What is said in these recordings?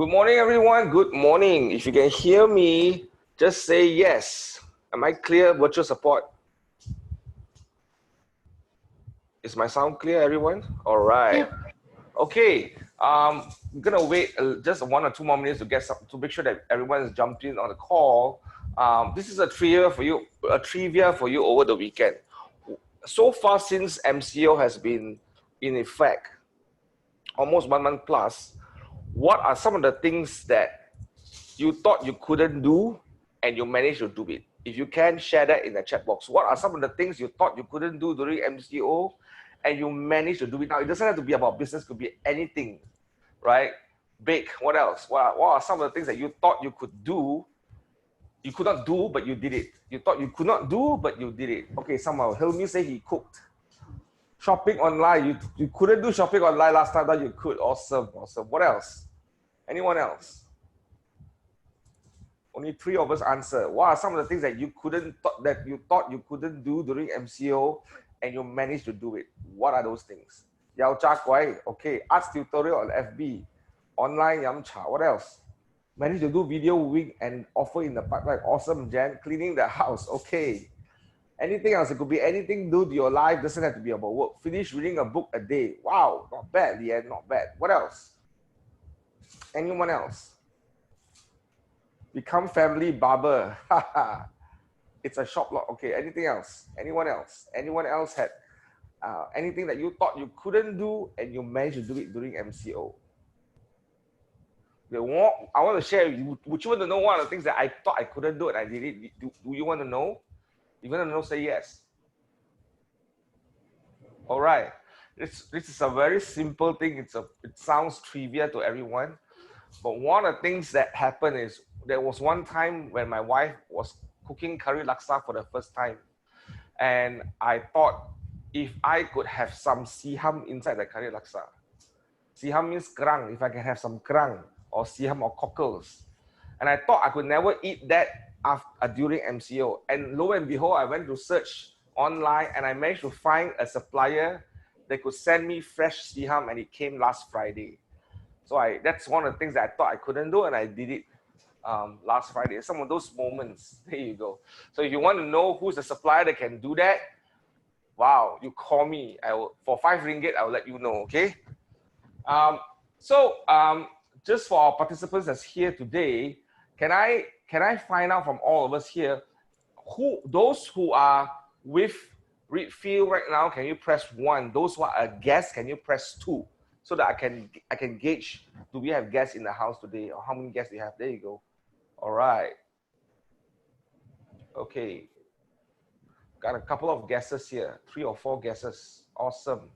Good morning, everyone. Good morning. If you can hear me, just say yes. Am I clear? Virtual support. Is my sound clear, everyone? All right. Yep. Okay. I'm gonna wait just 1 or 2 more minutes to get some, to make sure that everyone is jumped in on the call. This is a trivia for you. Over the weekend. So far, since MCO has been in effect, almost 1 month plus, what are some of the things that you thought you couldn't do and you managed to do it? If you can, share that in the chat box. What are some of the things you thought you couldn't do during MCO and you managed to do it? Now, it doesn't have to be about business, it could be anything, right? Bake, what else? What are some of the things that you thought you could do, you could not do, but you did it? You thought you could not do, but you did it. Okay, somehow, Hilmi say he cooked. Shopping online, you couldn't do shopping online last time, that you could. Awesome, awesome. What else? Anyone else? Only 3 of us answer. What are some of the things that you thought you couldn't do during MCO and you managed to do it? What are those things? Yao Cha Kwai, okay. Arts tutorial on FB. Online Yam Cha. What else? Managed to do video wing and offer in the pipeline. Awesome, Jan. Cleaning the house. Okay. Anything else? It could be anything do to your life. Doesn't have to be about work. Finish reading a book a day. Wow, not bad, Leanne. Not bad. What else? Anyone else? Become family barber. It's a shop lot. Okay, anything else? Anyone else? Anyone else had anything that you thought you couldn't do and you managed to do it during MCO? I want to share with you. Would you want to know one of the things that I thought I couldn't do and I did it? Do you want to know? If you want to know, say yes. All right. This is a very simple thing. It sounds trivial to everyone. But one of the things that happened is there was one time when my wife was cooking curry laksa for the first time. And I thought if I could have some siham inside the curry laksa. Siham means kerang. If I can have some kerang or siham or cockles. And I thought I could never eat that during MCO. And lo and behold, I went to search online and I managed to find a supplier that could send me fresh siham, and it came last Friday. So that's one of the things that I thought I couldn't do, and I did it last Friday. Some of those moments, there you go. So if you want to know who's the supplier that can do that, wow, you call me. For 5 ringgit, I will let you know, okay? Just for our participants that's here today, can I find out from all of us here, those who are with Read Field right now, can you press 1? Those who are a guest, can you press 2? So that I can gauge, do we have guests in the house today, or how many guests we have? There you go. All right. Okay. Got a couple of guesses here, 3 or 4 guesses. Awesome.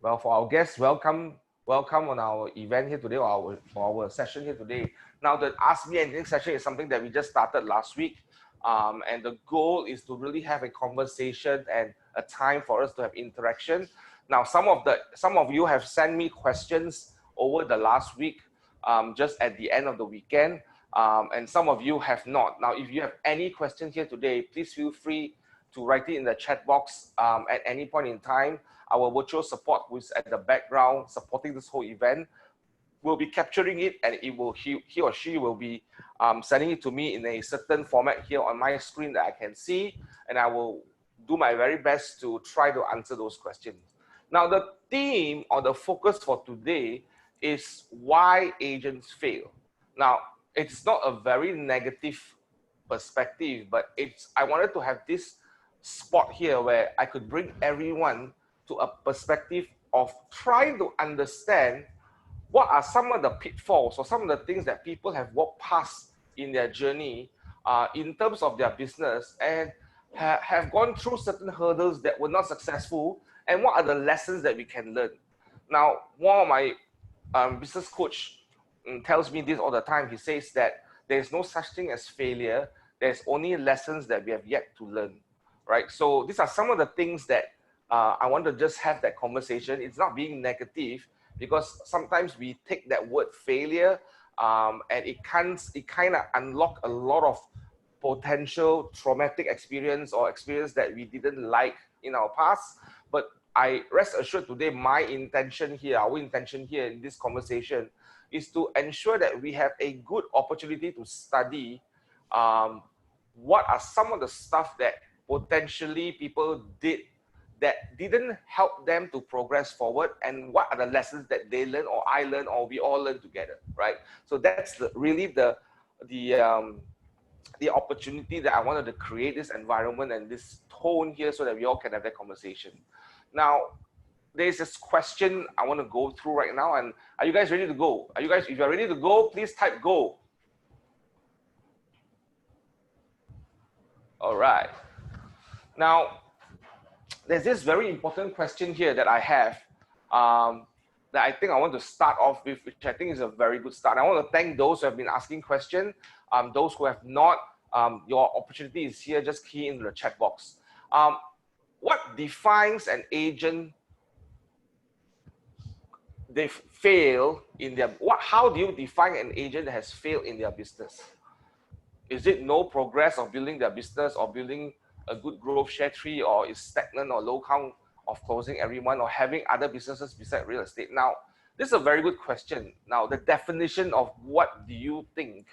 Well, for our guests, welcome on our event here today, or our session here today. Now, the Ask Me Anything session is something that we just started last week. And the goal is to really have a conversation and a time for us to have interaction. Now, some of you have sent me questions over the last week, just at the end of the weekend, and some of you have not. Now, if you have any questions here today, please feel free to write it in the chat box at any point in time. Our virtual support, who's at the background supporting this whole event, will be capturing it, and he or she will be sending it to me in a certain format here on my screen that I can see, and I will do my very best to try to answer those questions. Now, the theme or the focus for today is why agents fail. Now, it's not a very negative perspective, but I wanted to have this spot here where I could bring everyone to a perspective of trying to understand what are some of the pitfalls or some of the things that people have walked past in their journey in terms of their business, and have gone through certain hurdles that were not successful, and what are the lessons that we can learn. Now, one of my business coach tells me this all the time. He says that there's no such thing as failure. There's only lessons that we have yet to learn, right? So these are some of the things that I want to just have that conversation. It's not being negative, because sometimes we take that word failure and it kind of unlock a lot of potential traumatic experience or experience that we didn't like in our past. But I rest assured today, our intention here in this conversation is to ensure that we have a good opportunity to study what are some of the stuff that potentially people did that didn't help them to progress forward, and what are the lessons that they learn or I learn or we all learn together, right? So that's really the opportunity that I wanted to create, this environment and this tone here so that we all can have that conversation. Now, there's this question I want to go through right now, and are you guys ready to go? Are you guys, if you're ready to go, please type go. All right. Now, there's this very important question here that I have that I think I want to start off with, which I think is a very good start. I want to thank those who have been asking questions. Those who have not, your opportunity is here. Just key into the chat box. What defines an agent? They fail in their, how do you define an agent that has failed in their business? Is it no progress of building their business or building a good growth share tree, or is stagnant or low count of closing every month, or having other businesses besides real estate? Now, this is a very good question. Now, the definition of what do you think,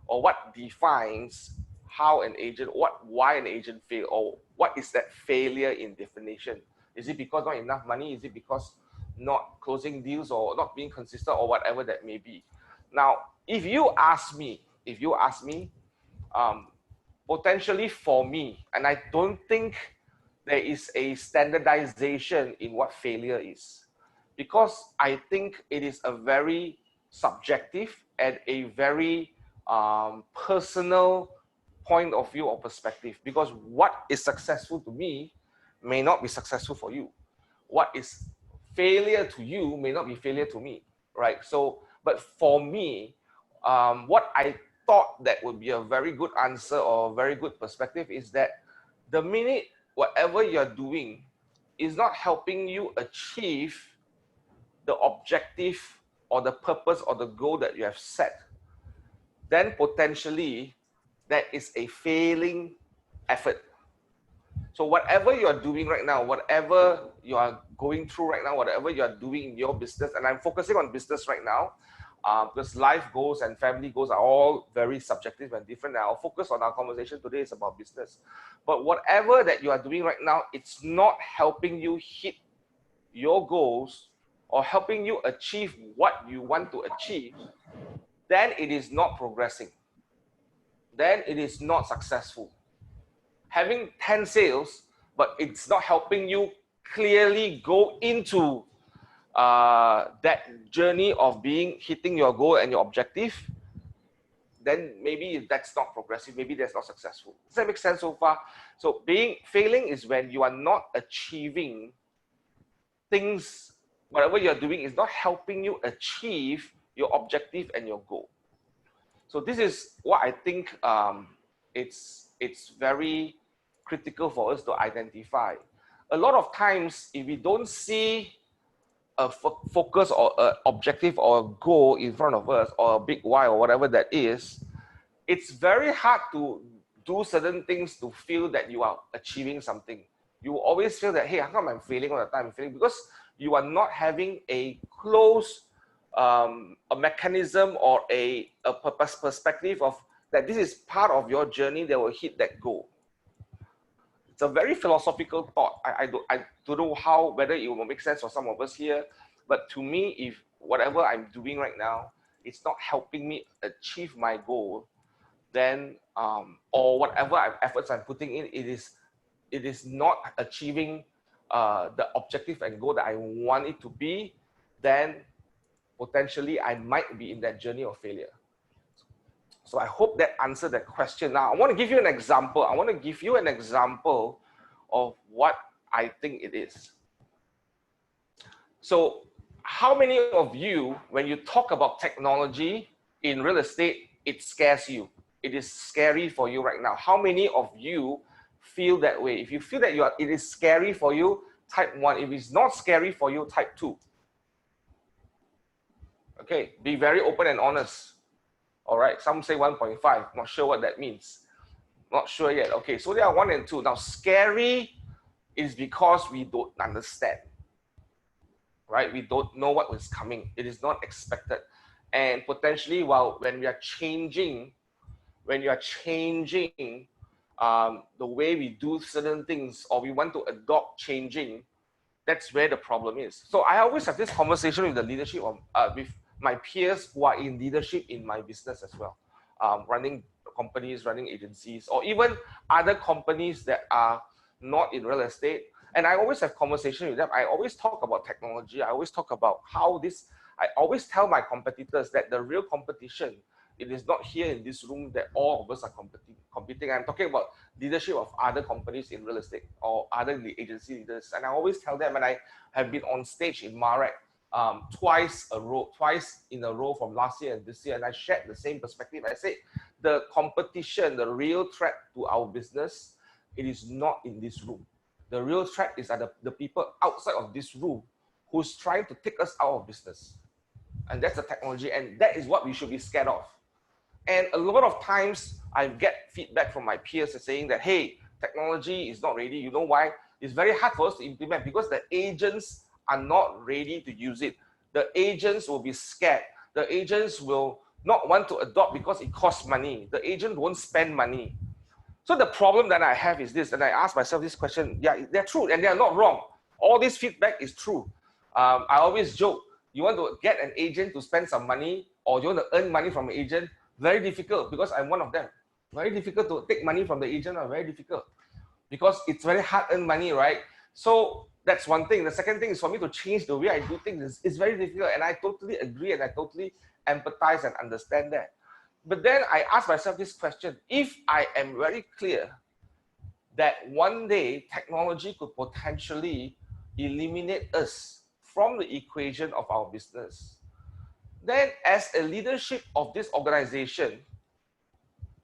or what defines how an agent, why an agent fail, or what is that failure in definition? Is it because not enough money? Is it because not closing deals or not being consistent, or whatever that may be? Now, if you ask me, potentially for me, and I don't think there is a standardization in what failure is, because I think it is a very subjective and a very personal point of view or perspective, because what is successful to me may not be successful for you. What is failure to you may not be failure to me, right? So, but for me, what I thought that would be a very good answer or a very good perspective is that the minute whatever you're doing is not helping you achieve the objective or the purpose or the goal that you have set, then potentially that is a failing effort. So whatever you are doing right now, whatever you are going through right now, whatever you are doing in your business, and I'm focusing on business right now, because life goals and family goals are all very subjective and different. Now, I'll focus on our conversation today is about business. But whatever that you are doing right now, it's not helping you hit your goals or helping you achieve what you want to achieve, then it is not progressing. Then it is not successful. Having 10 sales, but it's not helping you clearly go into that journey of hitting your goal and your objective, then maybe that's not progressive, maybe that's not successful. Does that make sense so far? So failing is when you are not achieving things, whatever you're doing is not helping you achieve your objective and your goal. So this is what I think it's very critical for us to identify. A lot of times, if we don't see a focus or an objective or a goal in front of us, or a big why or whatever that is, it's very hard to do certain things to feel that you are achieving something. You will always feel that, hey, how come I'm failing all the time? I'm failing because you are not having a close a mechanism or a purpose perspective of that this is part of your journey that will hit that goal. It's a very philosophical thought. I don't know whether it will make sense for some of us here, but to me, if whatever I'm doing right now, it's not helping me achieve my goal, then or whatever efforts I'm putting in, it is not achieving the objective and goal that I want it to be, then potentially I might be in that journey of failure. So I hope that answered that question. Now, I want to give you an example. I want to give you an example of what I think it is. So how many of you, when you talk about technology in real estate, it scares you? It is scary for you right now. How many of you feel that way? If you feel that it is scary for you, type 1. If it's not scary for you, type 2. Okay, be very open and honest. All right, some say 1.5. Not sure what that means. Not sure yet. Okay, so there are 1 and 2. Now, scary is because we don't understand, right? We don't know what is coming. It is not expected. And potentially, when we are changing, the way we do certain things, or we want to adopt changing, that's where the problem is. So I always have this conversation with the leadership of, with my peers who are in leadership in my business as well, running companies, running agencies, or even other companies that are not in real estate. And I always have conversation with them. I always talk about technology. I always talk about how this, I always tell my competitors that the real competition, it is not here in this room that all of us are competing. I'm talking about leadership of other companies in real estate or other agency leaders. And I always tell them, and I have been on stage in Marek twice in a row from last year and this year, and I shared the same perspective. I said, the competition, the real threat to our business, it is not in this room. The real threat is that the people outside of this room who's trying to take us out of business. And that's the technology, and that is what we should be scared of. And a lot of times I get feedback from my peers saying that, hey, technology is not ready. You know why? It's very hard for us to implement because the agents are not ready to use it. The agents will be scared. The agents will not want to adopt because it costs money. The agent won't spend money. So the problem that I have is this, and I ask myself this question, yeah, they're true and they're not wrong. All this feedback is true. I always joke, you want to get an agent to spend some money, or you want to earn money from an agent, very difficult, because I'm one of them. Very difficult to take money from the agent, very difficult, because it's very hard-earned money, right? So that's one thing. The second thing is for me to change the way I do things. It's very difficult, and I totally agree and I totally empathize and understand that. But then I ask myself this question: if I am very clear that one day technology could potentially eliminate us from the equation of our business, then as a leadership of this organization,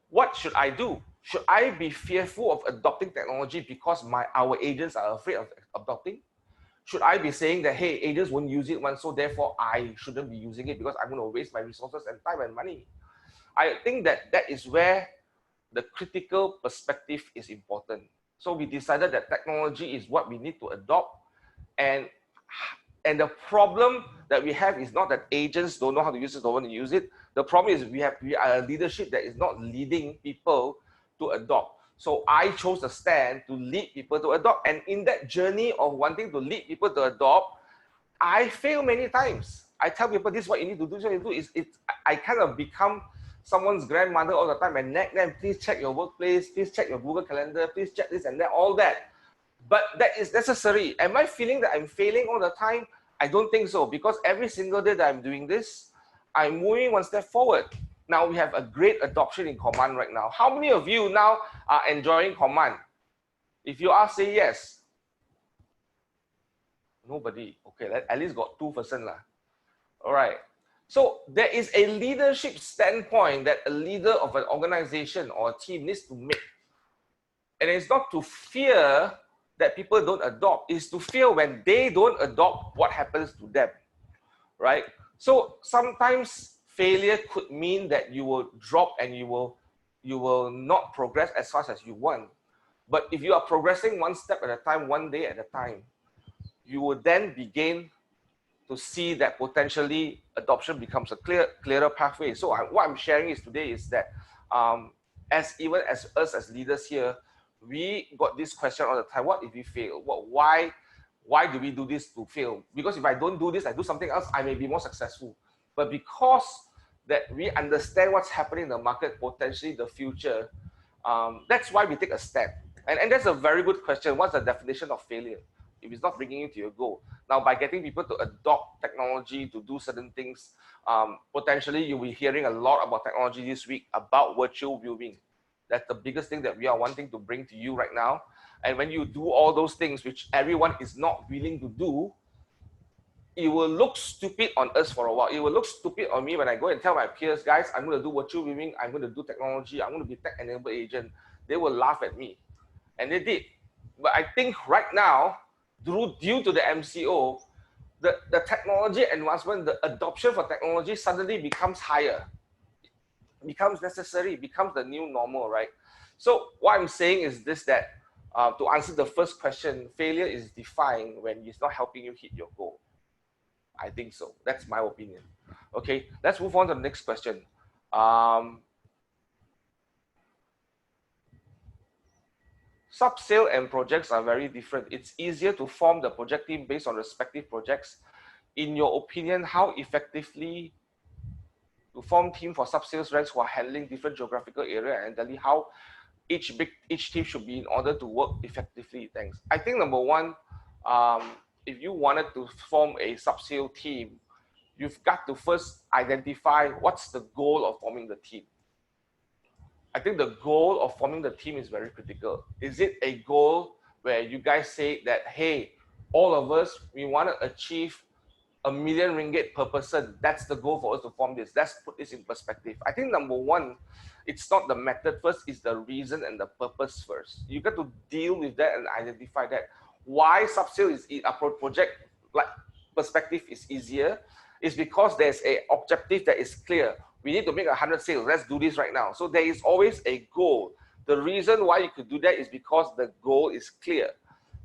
what should I do? Should I be fearful of adopting technology because our agents are afraid of adopting? Should I be saying that, hey, agents won't use it once, so therefore I shouldn't be using it because I'm going to waste my resources and time and money? I think that is where the critical perspective is important. So we decided that technology is what we need to adopt, and the problem that we have is not that agents don't know how to use it, don't want to use it. The problem is we are a leadership that is not leading people to adopt. So I chose a stand to lead people to adopt. And in that journey of wanting to lead people to adopt, I fail many times. I tell people, this is what you need to do, this is what you do. I kind of become someone's grandmother all the time and nag them, please check your workplace, please check your Google Calendar, please check this and that, all that. But that is necessary. Am I feeling that I'm failing all the time? I don't think so, because every single day that I'm doing this, I'm moving one step forward. Now we have a great adoption in Command right now. How many of you now are enjoying Command? If you are, say yes. Nobody. Okay, at least got 2%. All right. So there is a leadership standpoint that a leader of an organization or a team needs to make. And it's not to fear that people don't adopt, is to fear when they don't adopt, what happens to them, right? So sometimes failure could mean that you will drop and you will not progress as fast as you want. But if you are progressing one step at a time, one day at a time, you will then begin to see that potentially adoption becomes a clearer pathway. So what I'm sharing is today is that even as us as leaders here, we got this question all the time: what if we fail? Why do we do this to fail? Because if I don't do this, I do something else, I may be more successful. But because that we understand what's happening in the market, potentially the future, that's why we take a step. And that's a very good question. What's the definition of failure if it's not bringing you to your goal? Now, by getting people to adopt technology to do certain things, potentially you'll be hearing a lot about technology this week, about virtual viewing. That's the biggest thing that we are wanting to bring to you right now. And when you do all those things, which everyone is not willing to do, it will look stupid on us for a while. It will look stupid on me when I go and tell my peers, guys, I'm going to do virtual viewing, I'm going to do technology, I'm going to be tech-enabled agent. They will laugh at me. And they did. But I think right now, due to the MCO, the technology advancement, the adoption for technology suddenly becomes higher, becomes necessary, becomes the new normal, right? So what I'm saying is this, that to answer the first question, failure is defined when it's not helping you hit your goal. I think so. That's my opinion. Okay, let's move on to the next question. Sub-sale and projects are very different. It's easier to form the project team based on respective projects. In your opinion, how effectively to form team for sub-sales ranks who are handling different geographical area, and tell you how each team should be in order to work effectively? Thanks. I think number one, if you wanted to form a sub-sale team, you've got to first identify what's the goal of forming the team. I think the goal of forming the team is very critical. Is it a goal where you guys say that, hey, all of us, we want to achieve ringgit 1 million per person? That's the goal for us to form this. Let's put this in perspective. I think number one, it's not the method first, it's the reason and the purpose first. You got to deal with that and identify that. Why sub-sale is a project like perspective is easier is because there's an objective that is clear. We need to make 100 sales. Let's do this right now. So there is always a goal. The reason why you could do that is because the goal is clear.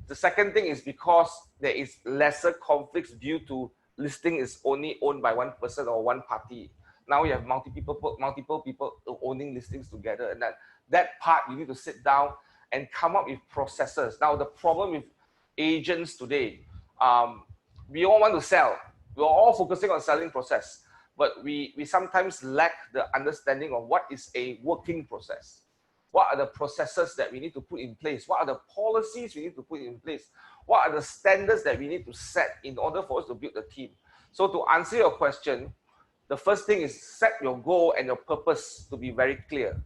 The second thing is because there is lesser conflicts due to listing is only owned by one person or one party. Now you have multiple people owning listings together, and that part you need to sit down and come up with processes. Now the problem with agents today, we all want to sell. We're all focusing on selling process, but we sometimes lack the understanding of what is a working process. What are the processes that we need to put in place? What are the policies we need to put in place? What are the standards that we need to set in order for us to build a team? So to answer your question, the first thing is set your goal and your purpose to be very clear.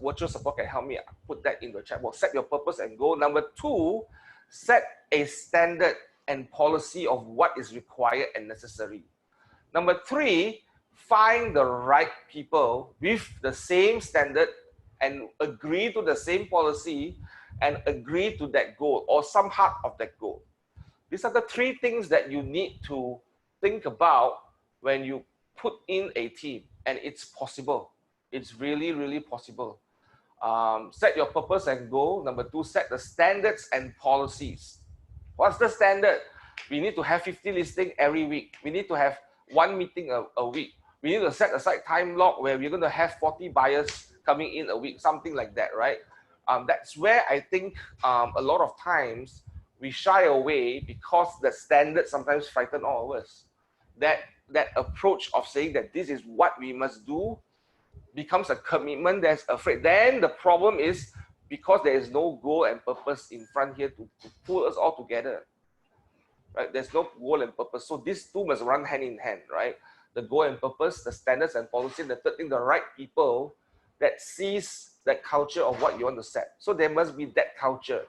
Virtual support can help me put that in the chat box. Set your purpose and goal. Number two, set a standard and policy of what is required and necessary. Number three, find the right people with the same standard and agree to the same policy and agree to that goal or some part of that goal. These are the three things that you need to think about when you put in a team, and it's possible. It's really, really possible. Set your purpose and goal. Number two, set the standards and policies. What's the standard? We need to have 50 listings every week. We need to have one meeting a week. We need to set aside time block where we're going to have 40 buyers coming in a week, something like that, right? That's where I think a lot of times we shy away because the standards sometimes frighten all of us. That approach of saying that this is what we must do becomes a commitment that's afraid. Then the problem is because there is no goal and purpose in front here to pull us all together. Right? There's no goal and purpose. So these two must run hand in hand, right? The goal and purpose, the standards and policy, and the third thing, the right people that sees that culture of what you want to set. So there must be that culture.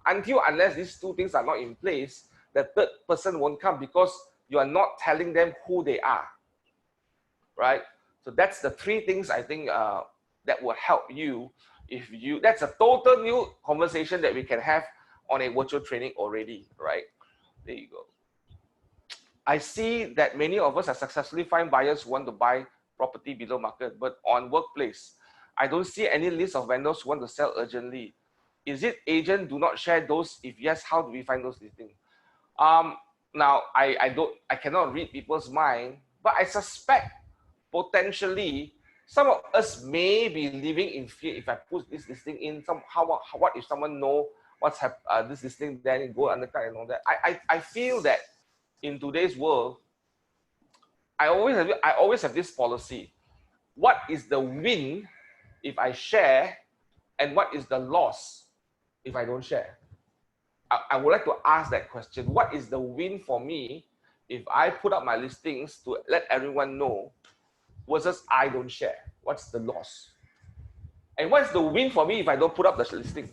Unless these two things are not in place, the third person won't come because you are not telling them who they are, right? So that's the three things I think that will help you. That's a total new conversation that we can have on a virtual training already, right? There you go. I see that many of us have successfully find buyers who want to buy property below market, but on workplace, I don't see any list of vendors who want to sell urgently. Is it agent do not share those? If yes, how do we find those listings? Now I cannot read people's mind, but I suspect potentially some of us may be living in fear. If I put this listing in, what if someone know what's this listing, then go undercut and all that. I feel that in today's world, I always have this policy. What is the win if I share, and what is the loss if I don't share? I would like to ask that question. What is the win for me if I put up my listings to let everyone know versus I don't share? What's the loss? And what's the win for me if I don't put up the listing?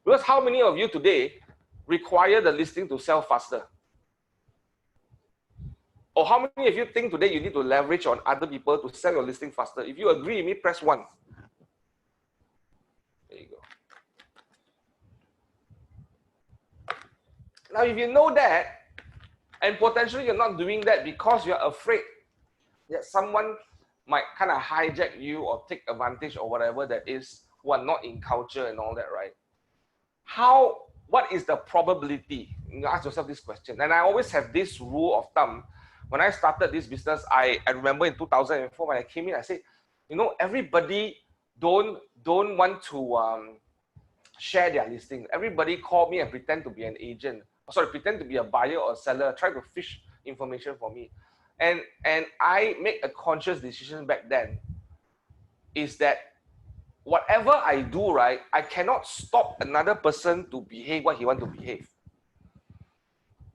Because how many of you today require the listing to sell faster? Or how many of you think today you need to leverage on other people to sell your listing faster? If you agree with me, press 1. There you go. Now, if you know that, and potentially you're not doing that because you're afraid that someone might kind of hijack you or take advantage or whatever that is, who are not in culture and all that, right? What is the probability? You ask yourself this question. And I always have this rule of thumb. when I started this business, I remember in 2004 when I came in, I said, you know, everybody don't want to share their listing. Everybody call me and pretend to be an agent. Sorry, pretend to be a buyer or a seller, try to fish information for me. And I make a conscious decision back then is that whatever I do, right, I cannot stop another person to behave what he want to behave.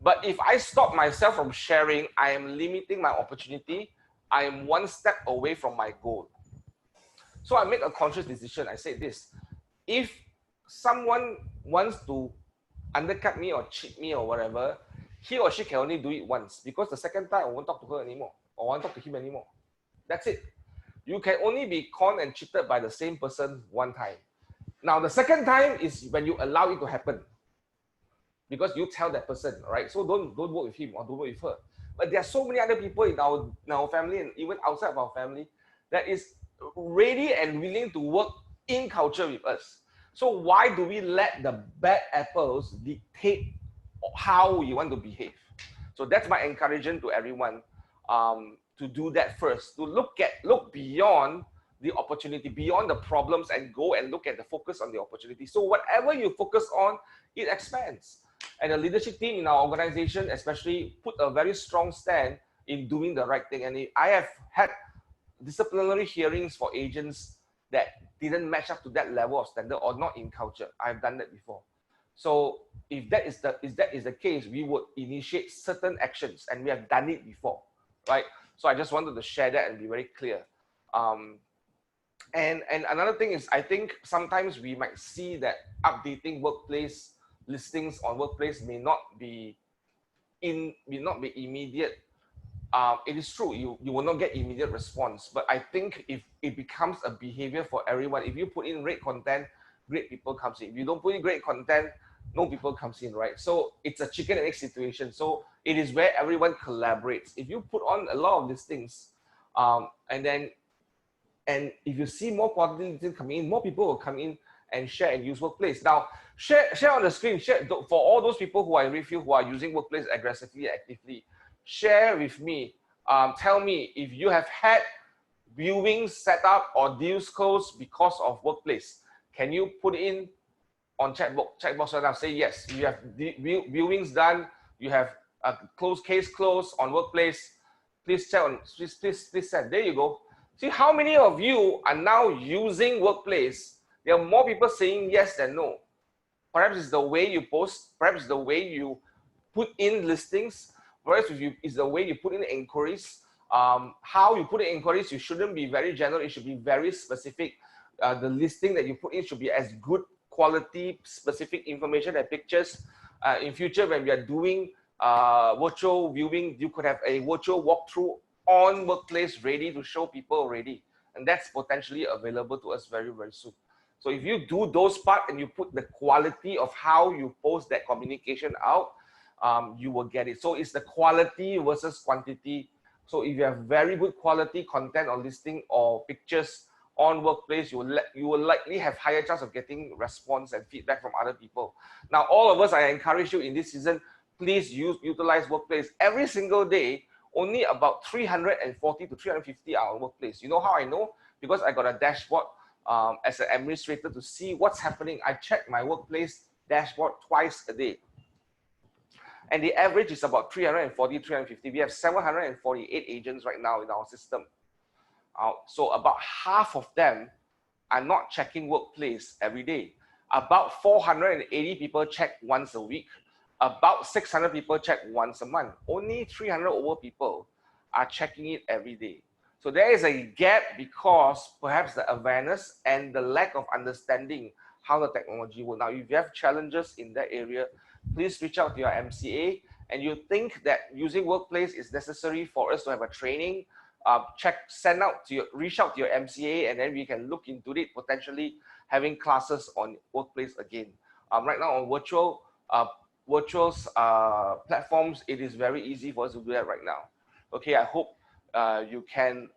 But if I stop myself from sharing, I am limiting my opportunity. I am one step away from my goal. So I make a conscious decision. I say this: if someone wants to undercut me or cheat me or whatever, he or she can only do it once, because the second time I won't talk to her anymore or won't talk to him anymore. That's it. You can only be conned and cheated by the same person one time. Now, the second time is when you allow it to happen, because you tell that person, right? So don't work with him or don't work with her. But there are so many other people in our family and even outside of our family that is ready and willing to work in culture with us. So why do we let the bad apples dictate how we want to behave? So that's my encouragement to everyone, to do that first, to look beyond the opportunity, beyond the problems, and go and look at the focus on the opportunity. So whatever you focus on, it expands. And the leadership team in our organization especially put a very strong stand in doing the right thing. And I have had disciplinary hearings for agents that didn't match up to that level of standard or not in culture. I've done that before. So if that is the case, we would initiate certain actions, and we have done it before, right? So I just wanted to share that and be very clear. And another thing is, I think sometimes we might see that updating workplace listings on workplace may not be immediate. It is true, you will not get immediate response, but I think if it becomes a behavior for everyone, if you put in great content, great people comes in. If you don't put in great content, no people comes in, right? So it's a chicken and egg situation. So it is where everyone collaborates. If you put on a lot of these things, and if you see more quality listings coming in, more people will come in and share and use workplace. Now, share on the screen. Share for all those people who are with you who are using workplace aggressively, actively. Share with me. Tell me if you have had viewings set up or deals closed because of workplace. Can you put in on chat box right now? Say yes. You have viewings done. You have a case closed on workplace. Please check on. Please send. There you go. See how many of you are now using workplace. There are more people saying yes than no. Perhaps it's the way you post. Perhaps it's the way you put in listings. Perhaps it's the way you put in inquiries. How you put in inquiries, you shouldn't be very general. It should be very specific. The listing that you put in should be as good quality, specific information and pictures. In future, when we are doing virtual viewing, you could have a virtual walkthrough on workplace ready to show people already. And that's potentially available to us very, very soon. So if you do those parts and you put the quality of how you post that communication out, you will get it. So it's the quality versus quantity. So if you have very good quality content or listing or pictures on workplace, you will likely have higher chance of getting response and feedback from other people. Now, all of us, I encourage you in this season, please utilize workplace every single day. Only about 340 to 350 are on workplace. You know how I know? Because I got a dashboard as an administrator to see what's happening. I check my workplace dashboard twice a day. And the average is about 340, 350. We have 748 agents right now in our system. So about half of them are not checking workplace every day. About 480 people check once a week. About 600 people check once a month. Only 300 over people are checking it every day. So there is a gap because perhaps the awareness and the lack of understanding how the technology works. Now, if you have challenges in that area, please reach out to your MCA. And you think that using workplace is necessary for us to have a training, reach out to your MCA, and then we can look into it, potentially having classes on workplace again. Right now on virtual platforms, it is very easy for us to do that right now. Okay, I hope you can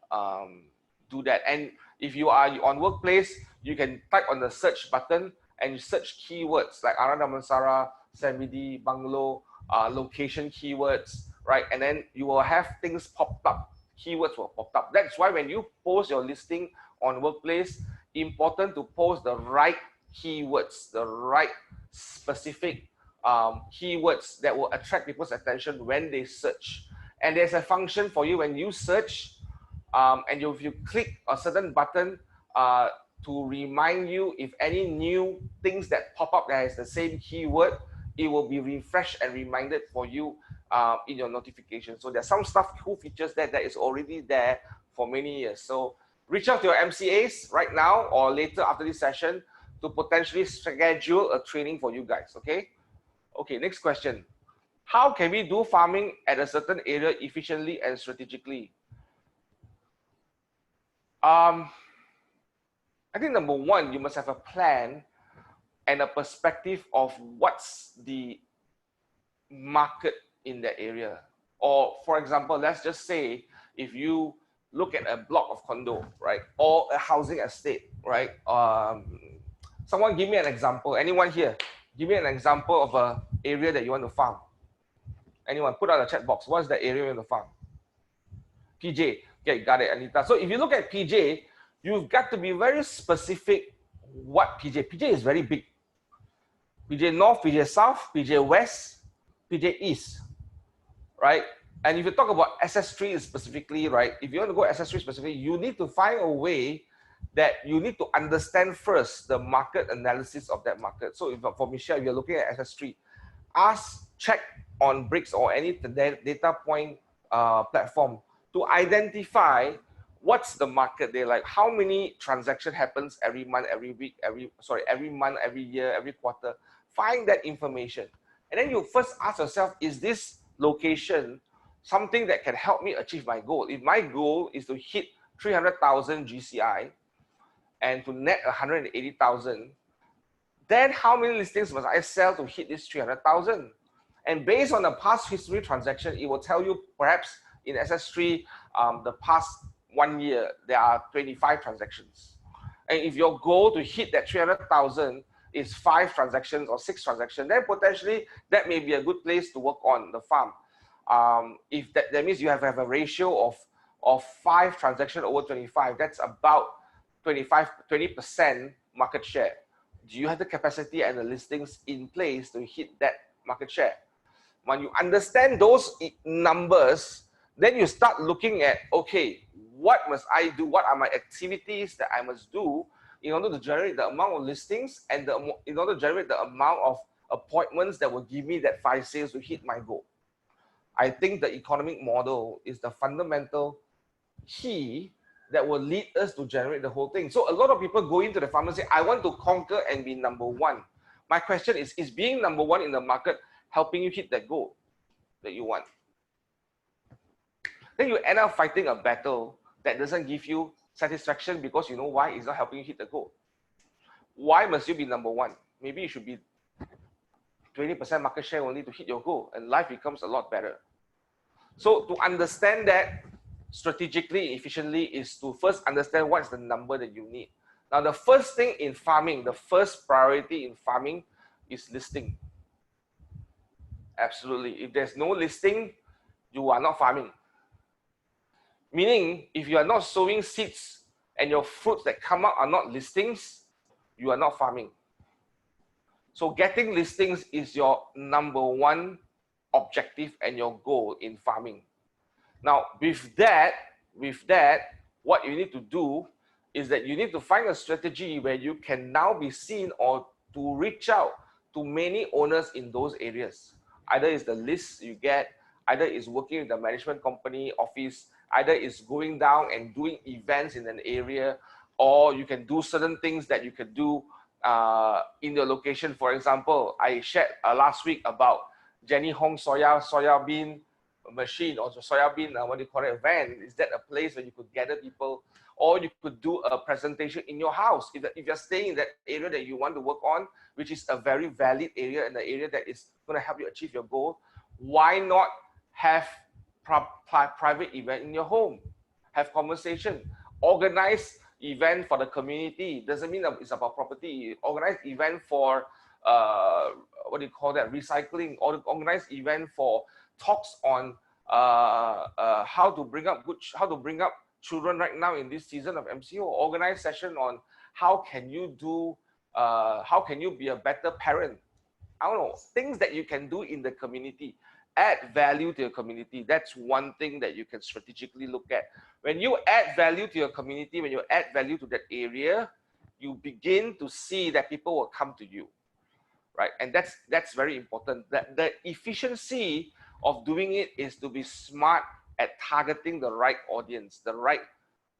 do that. And if you are on workplace, you can type on the search button and you search keywords like Ara Damansara, Samidi, Bungalow, location keywords, right? And then you will have things popped up, keywords will pop up. That's why when you post your listing on Workplace, important to post the right keywords, the right specific keywords that will attract people's attention when they search. And there's a function for you when you search, and if you click a certain button to remind you if any new things that pop up that has the same keyword, it will be refreshed and reminded for you in your notification. So there's some stuff, cool features that is already there for many years. So reach out to your MCAs right now or later after this session to potentially schedule a training for you guys, okay? Okay, next question. How can we do farming at a certain area efficiently and strategically? I think number one, you must have a plan and a perspective of what's the market in that area. Or for example, let's just say if you look at a block of condo, right, or a housing estate, right? Someone give me an example. Anyone here? Give me an example of a area that you want to farm. Anyone? Put out a chat box. What's the area you want to farm? PJ. Okay, got it, Anita. So if you look at PJ, you've got to be very specific what PJ. PJ is very big. PJ North, PJ South, PJ West, PJ East, right? And if you talk about SS3 specifically, right? If you want to go SS3 specifically, you need to find a way that you need to understand first the market analysis of that market. So if for Michelle, if you're looking at SS3, check on Bricks or any data point platform to identify what's the market there, like how many transaction happens every month, every week, every month, every year, every quarter. Find that information. And then you first ask yourself, is this location something that can help me achieve my goal? If my goal is to hit 300,000 GCI and to net 180,000, then how many listings must I sell to hit this 300,000? And based on the past history transaction, it will tell you perhaps in SS3, the past 1 year, there are 25 transactions. And if your goal to hit that 300,000 is 5 transactions or 6 transactions, then potentially that may be a good place to work on the farm. If that means you have a ratio of 5 transactions over 25, that's about 20% market share. Do you have the capacity and the listings in place to hit that market share? When you understand those numbers, then you start looking at, okay, what must I do? What are my activities that I must do in order to generate the amount of listings and in order to generate the amount of appointments that will give me that 5 sales to hit my goal? I think the economic model is the fundamental key that will lead us to generate the whole thing. So a lot of people go into the farm and say, I want to conquer and be number one. My question is being number one in the market helping you hit that goal that you want? Then you end up fighting a battle that doesn't give you satisfaction because you know why? It's not helping you hit the goal. Why must you be number one? Maybe you should be 20% market share only to hit your goal, and life becomes a lot better. So to understand that strategically, efficiently, is to first understand what's the number that you need. Now, the first thing in farming, the first priority in farming is listing. Absolutely. If there's no listing, you are not farming. Meaning, if you are not sowing seeds and your fruits that come out are not listings, you are not farming. So getting listings is your number one objective and your goal in farming. Now, with that, what you need to do is that you need to find a strategy where you can now be seen or to reach out to many owners in those areas. Either it's the list you get, either it's working with the management company office, either it's going down and doing events in an area, or you can do certain things that you can do in your location. For example, I shared last week about Jenny Hong soya bean machine or soya bean, what do you call it, van. Is that a place where you could gather people, or you could do a presentation in your house? If you're staying in that area that you want to work on, which is a very valid area and the area that is going to help you achieve your goal, why not have private event in your home? Have conversation, organize event for the community. Doesn't mean that it's about property. Organize event for what do you call that, recycling, or organize event for talks on how to bring up children right now in this season of MCO. Organize session on how can you be a better parent. I don't know, things that you can do in the community, add value to your community. That's one thing that you can strategically look at. When you add value to your community, when you add value to that area, you begin to see that people will come to you, right? And that's very important. The efficiency of doing it is to be smart at targeting the right audience, the right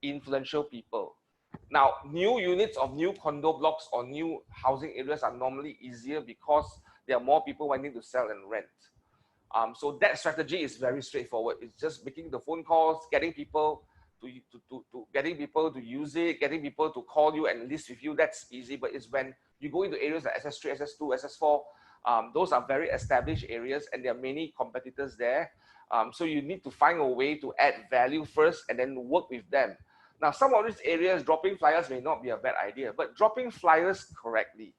influential people. Now, new units of new condo blocks or new housing areas are normally easier because there are more people wanting to sell and rent. So that strategy is very straightforward. It's just making the phone calls, getting people to use it, getting people to call you and list with you. That's easy. But it's when you go into areas like SS3, SS2, SS4, those are very established areas and there are many competitors there. So you need to find a way to add value first and then work with them. Now, some of these areas, dropping flyers may not be a bad idea, but dropping flyers correctly.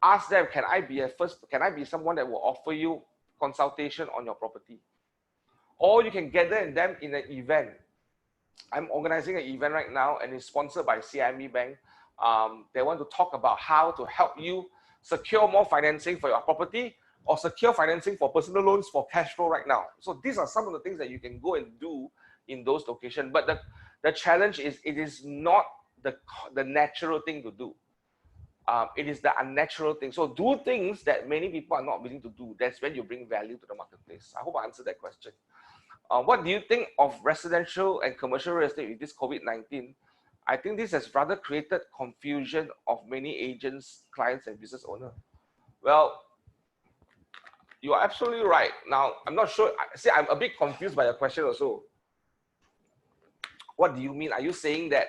Ask them, can I be someone that will offer you consultation on your property? Or you can gather them in an event. I'm organizing an event right now and it's sponsored by CIMB Bank. They want to talk about how to help you secure more financing for your property or secure financing for personal loans for cash flow right now. So these are some of the things that you can go and do in those locations. But the challenge is it is not the natural thing to do. It is the unnatural thing. So do things that many people are not willing to do. That's when you bring value to the marketplace. I hope I answered that question. What do you think of residential and commercial real estate with this COVID-19? I think this has rather created confusion of many agents, clients, and business owners. Well, you are absolutely right. Now, I'm not sure. See, I'm a bit confused by your question also. What do you mean? Are you saying that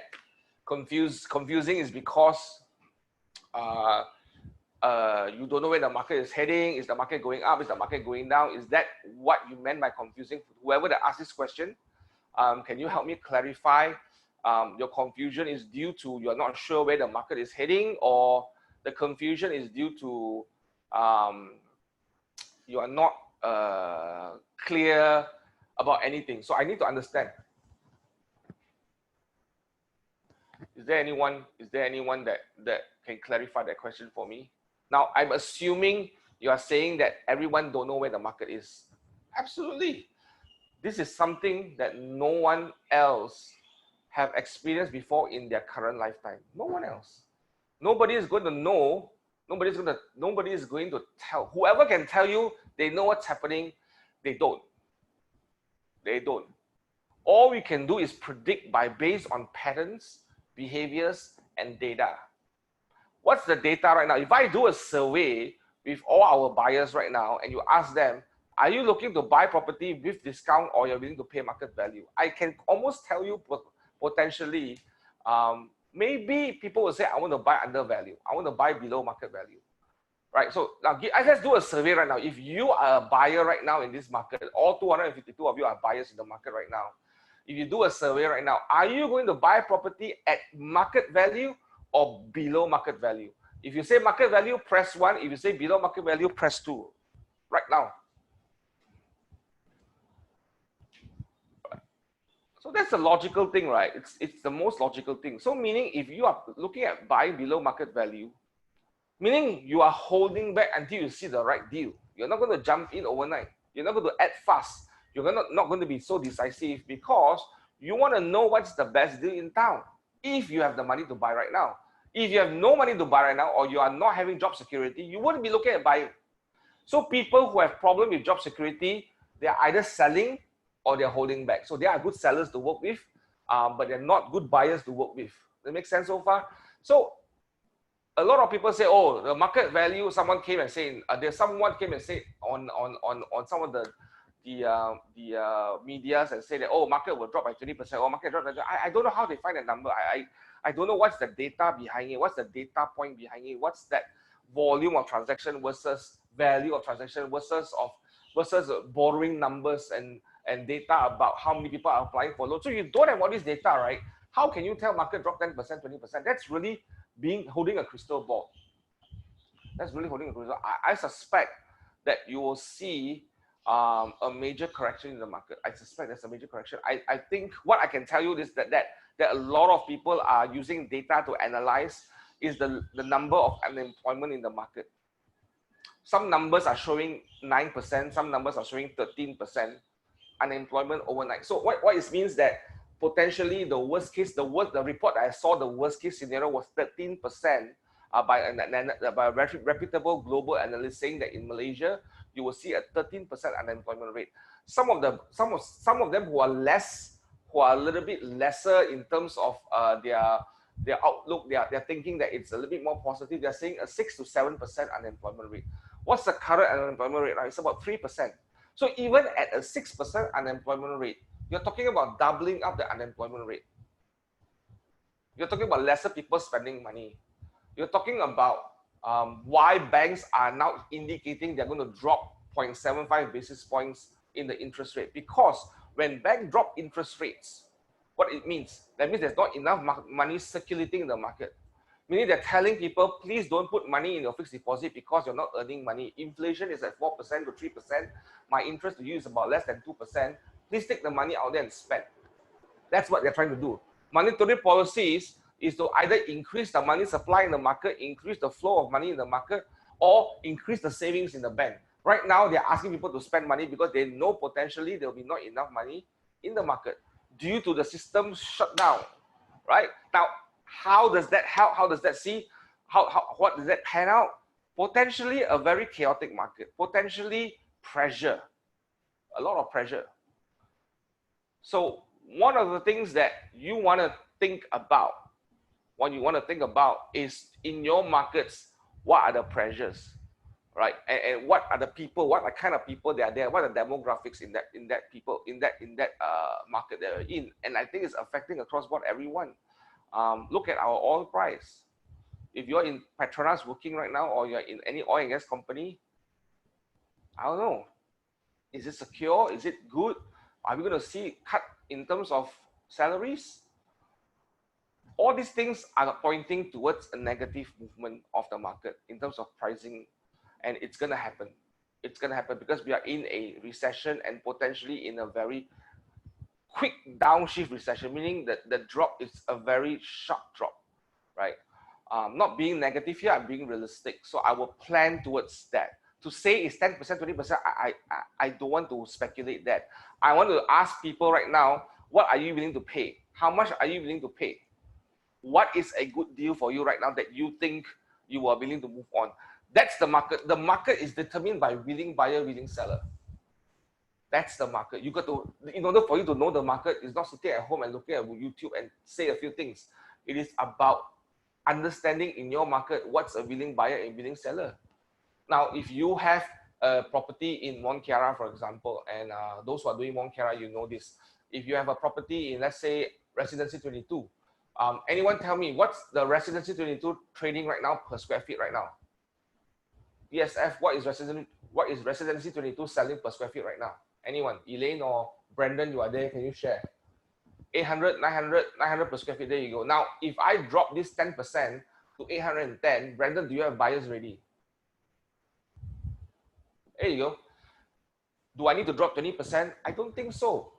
confusing is because you don't know where the market is heading? Is the market going up? Is the market going down? Is that what you meant by confusing? Whoever that asked this question, can you help me clarify? Your confusion is due to you're not sure where the market is heading, or the confusion is due to you are not clear about anything. So I need to understand. Is there anyone that can clarify that question for me? Now, I'm assuming you are saying that everyone don't know where the market is. Absolutely. This is something that no one else have experienced before in their current lifetime. No one else. Nobody is going to know. Nobody is going to tell. Whoever can tell you they know what's happening, they don't. They don't. All we can do is predict based on patterns, behaviors, and data. What's the data right now? If I do a survey with all our buyers right now and you ask them, are you looking to buy property with discount or you're willing to pay market value? I can almost tell you potentially, maybe people will say, I want to buy under value. I want to buy below market value. Right? So now let's do a survey right now. If you are a buyer right now in this market, all 252 of you are buyers in the market right now. If you do a survey right now, are you going to buy property at market value or below market value? If you say market value, press 1. If you say below market value, press 2. Right now. So that's a logical thing, right? It's the most logical thing. So meaning if you are looking at buying below market value, meaning you are holding back until you see the right deal. You're not going to jump in overnight. You're not going to act fast. You're not going to be so decisive because you want to know what's the best deal in town if you have the money to buy right now. If you have no money to buy right now or you are not having job security, you wouldn't be looking at buying. So people who have problem with job security, they are either selling or they're holding back. So they are good sellers to work with, but they're not good buyers to work with. That makes sense so far? So a lot of people say, oh, the market value, someone came and said, someone came and said on some of the medias and say that, oh, market will drop by 20%, or market drop by 20%. I don't know how they find that number. I don't know what's the data behind it, what's the data point behind it, what's that volume of transaction versus value of transaction versus borrowing numbers and data about how many people are applying for loans. So you don't have all this data, right? How can you tell market drop 10%, 20%? That's really holding a crystal ball. That's really holding a crystal ball. I suspect that you will see a major correction in the market. I suspect there's a major correction. I think what I can tell you is that a lot of people are using data to analyze is the number of unemployment in the market. Some numbers are showing 9%, some numbers are showing 13% unemployment overnight. So what it means that potentially the worst case, the report I saw, the worst case scenario was 13% by a reputable global analyst saying that in Malaysia you will see a 13% unemployment rate. Some of them who are a little bit lesser in terms of their outlook, they're thinking that it's a little bit more positive. They're saying a 6 to 7% unemployment rate. What's the current unemployment rate? It's about 3%. So even at a 6% unemployment rate, you're talking about doubling up the unemployment rate. You're talking about lesser people spending money. You're talking about why banks are now indicating they're going to drop 0.75 basis points in the interest rate. Because when banks drop interest rates, what it means, that means there's not enough money circulating in the market. Meaning they're telling people, please don't put money in your fixed deposit because you're not earning money. Inflation is at 4% to 3%. My interest to you is about less than 2%. Please take the money out there and spend. That's what they're trying to do. Monetary policies is to either increase the money supply in the market, increase the flow of money in the market, or increase the savings in the bank. Right now, they're asking people to spend money because they know potentially there will be not enough money in the market due to the system shutdown. Right now, how does that help? How does that see? What does that pan out? Potentially a very chaotic market, potentially pressure, a lot of pressure. So one of the things that you want to think about, is in your markets, what are the pressures, right? And what are the people, what are kind of people that are there, what are the demographics in that market that are in? And I think it's affecting across board everyone. Look at our oil price. If you're in Petronas working right now, or you're in any oil and gas company, I don't know. Is it secure? Is it good? Are we going to see cut in terms of salaries? All these things are pointing towards a negative movement of the market in terms of pricing, and it's going to happen. It's going to happen because we are in a recession and potentially in a very quick downshift recession, meaning that the drop is a very sharp drop, right? Not being negative here, I'm being realistic. So I will plan towards that. To say it's 10%, 20%, I don't want to speculate that. I want to ask people right now, what are you willing to pay? How much are you willing to pay? What is a good deal for you right now that you think you are willing to move on? That's the market. The market is determined by willing buyer, willing seller. That's the market. You got to, in order for you to know the market, is not sitting at home and looking at YouTube and say a few things. It is about understanding in your market what's a willing buyer and willing seller. Now, if you have a property in Mont Kiara, for example, and those who are doing Mont Kiara, you know this. If you have a property in, let's say, Residency 22, anyone tell me what's the Residency 22 trading right now per square feet right now? ESF, what is Residency 22 selling per square feet right now? Anyone? Elaine or Brandon, you are there, can you share? 800, 900 per square feet, there you go. Now, if I drop this 10% to 810, Brandon, do you have buyers ready? There you go. Do I need to drop 20%? I don't think so.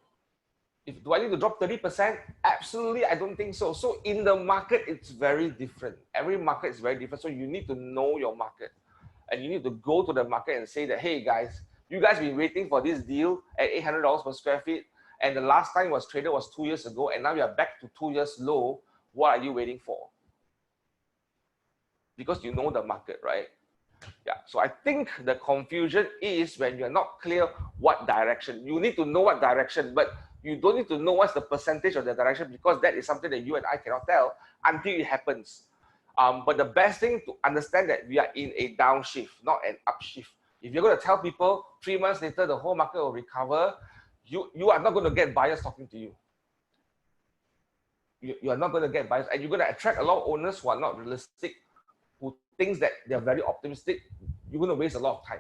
Do I need to drop 30%? Absolutely, I don't think so. So in the market, it's very different. Every market is very different. So you need to know your market. And you need to go to the market and say that, hey guys, you guys been waiting for this deal at $800 per square feet. And the last time was traded was 2 years ago. And now we are back to 2 years low. What are you waiting for? Because you know the market, right? Yeah, so I think the confusion is when you're not clear what direction. You need to know what direction, but you don't need to know what's the percentage of the direction, because that is something that you and I cannot tell until it happens. But the best thing to understand that we are in a downshift, not an upshift. If you're going to tell people 3 months later the whole market will recover, you are not going to get buyers talking to you. You are not going to get buyers, and you're going to attract a lot of owners who are not realistic, who thinks that they're very optimistic. You're going to waste a lot of time.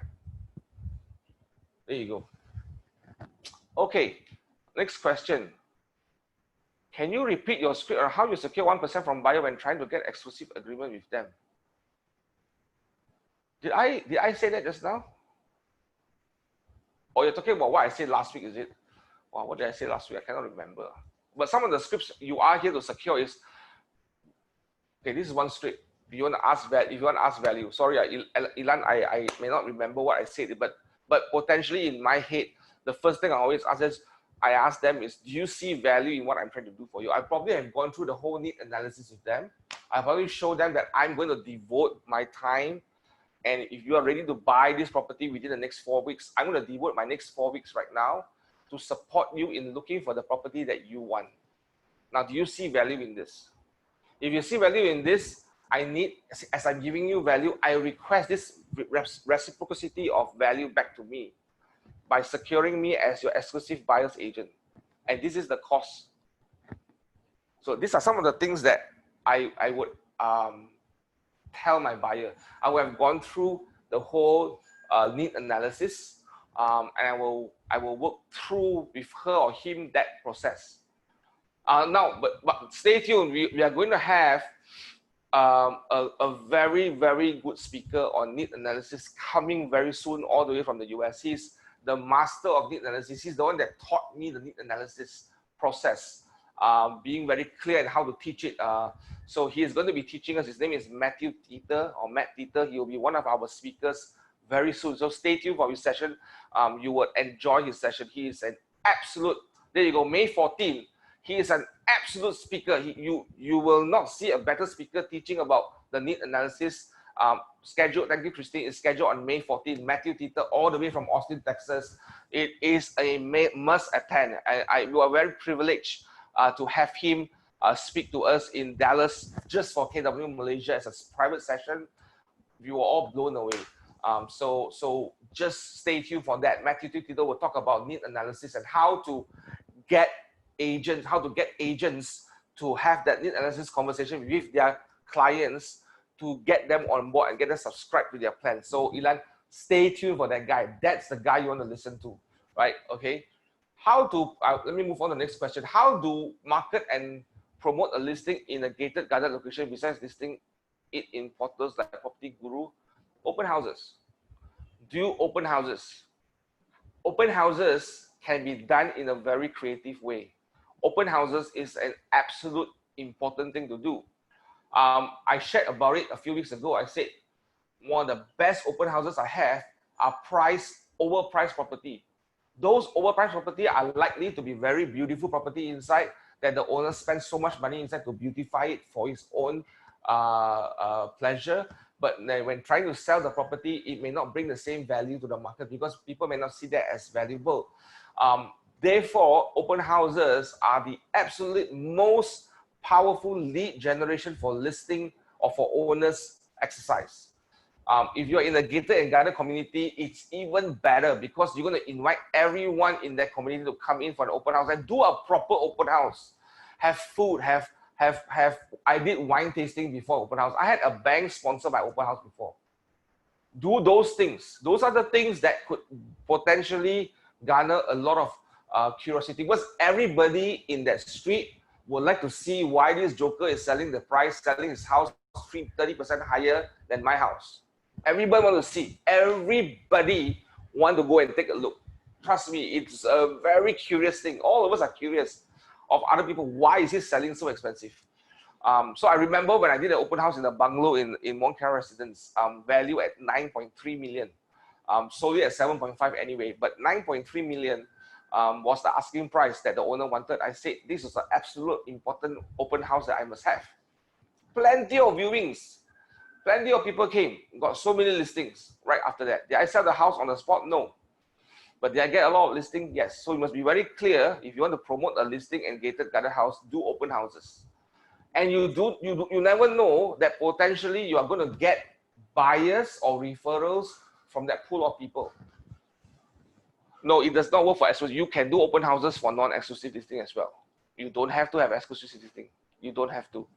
There you go. Okay, next question. Can you repeat your script on how you secure 1% from buyer when trying to get exclusive agreement with them? Did I say that just now? Or you're talking about what I said last week, is it? Wow, what did I say last week? I cannot remember. But some of the scripts you are here to secure is, okay, this is one straight. If you want to ask value, sorry, Ilan, I may not remember what I said, but potentially in my head, the first thing I always ask them is, do you see value in what I'm trying to do for you? I probably have gone through the whole need analysis with them. I've already showed them that I'm going to devote my time, and if you are ready to buy this property within the next 4 weeks, I'm going to devote my next 4 weeks right now to support you in looking for the property that you want. Now, do you see value in this? If you see value in this, I need, as I'm giving you value, I request this reciprocity of value back to me by securing me as your exclusive buyer's agent. And this is the cost. So these are some of the things that I would tell my buyer. I would have gone through the whole need analysis, and I will work through with her or him that process. Now, but stay tuned. We are going to have a very, very good speaker on need analysis coming very soon, all the way from the US. He's the master of need analysis. He's the one that taught me the need analysis process, being very clear in how to teach it. So he is going to be teaching us. His name is Matthew Teeter, or Matt Teeter. He will be one of our speakers very soon. So stay tuned for his session. You will enjoy his session. He is an absolute, there you go, May 14th. He is an absolute speaker. You will not see a better speaker teaching about the need analysis. Scheduled, thank you, Christine, is scheduled on May 14th. Matthew Teeter, all the way from Austin, Texas. It is a must attend. We are very privileged to have him speak to us in Dallas just for KW Malaysia as a private session. We were all blown away. So just stay tuned for that. Matthew Teeter will talk about need analysis and how to get agents to have that need analysis conversation with their clients to get them on board and get them subscribed to their plan. So Ilan, stay tuned for that guy. That's the guy you want to listen to, right? Okay. How to, let me move on to the next question. How do market and promote a listing in a gated guarded location besides listing it in portals like Property Guru? Open houses. Do open houses. Open houses can be done in a very creative way. Open houses is an absolute important thing to do. I shared about it a few weeks ago. I said one of the best open houses I have are overpriced property. Those overpriced property are likely to be very beautiful property inside that the owner spends so much money inside to beautify it for his own pleasure. But when trying to sell the property, it may not bring the same value to the market because people may not see that as valuable. Therefore, open houses are the absolute most powerful lead generation for listing or for owners exercise. If you're in a gated and guarded community, it's even better because you're going to invite everyone in that community to come in for an open house and do a proper open house. Have food, I did wine tasting before open house. I had a bank sponsor my open house before. Do those things. Those are the things that could potentially garner a lot of curiosity because everybody in that street would like to see why this joker is selling his house 30% higher than my house. Everybody want to see. Everybody want to go and take a look. Trust me, it's a very curious thing. All of us are curious of other people. Why is he selling so expensive? So I remember when I did an open house in a bungalow in Mont Carrel Residence, value at 9.3 million. Sold it at 7.5 anyway, but 9.3 million was the asking price that the owner wanted. I said, this is an absolute important open house that I must have. Plenty of viewings. Plenty of people came. Got so many listings right after that. Did I sell the house on the spot? No. But did I get a lot of listings? Yes. So you must be very clear. If you want to promote a listing and gated guarded house, do open houses. And you never know that potentially you are going to get buyers or referrals from that pool of people. No, it does not work for exclusive. You can do open houses for non-exclusive listing as well. You don't have to have exclusive listing. You don't have to,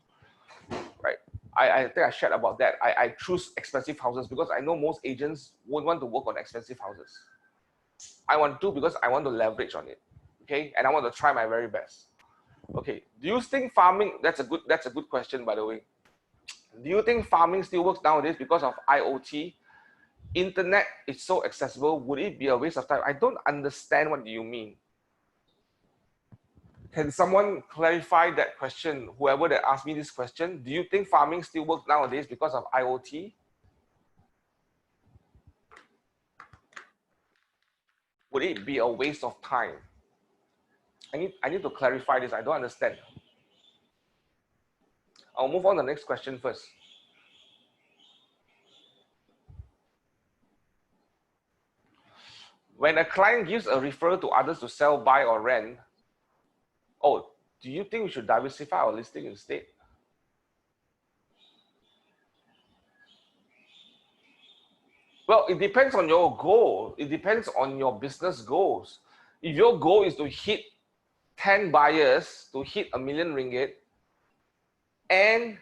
right? I think I shared about that. I choose expensive houses because I know most agents won't want to work on expensive houses. I want to because I want to leverage on it, okay? And I want to try my very best. Okay, do you think farming, that's a good question, by the way. Do you think farming still works nowadays because of IoT? internet is so accessible, would it be a waste of time? I don't understand what you mean. Can someone clarify that question? Whoever that asked me this question, do you think farming still works nowadays because of IoT? Would it be a waste of time? I need to clarify this. I don't understand. I'll move on to the next question first. When a client gives a referral to others to sell, buy, or rent, oh, do you think we should diversify our listing instead? Well, it depends on your goal. It depends on your business goals. If your goal is to hit 10 buyers to hit R1,000,000, and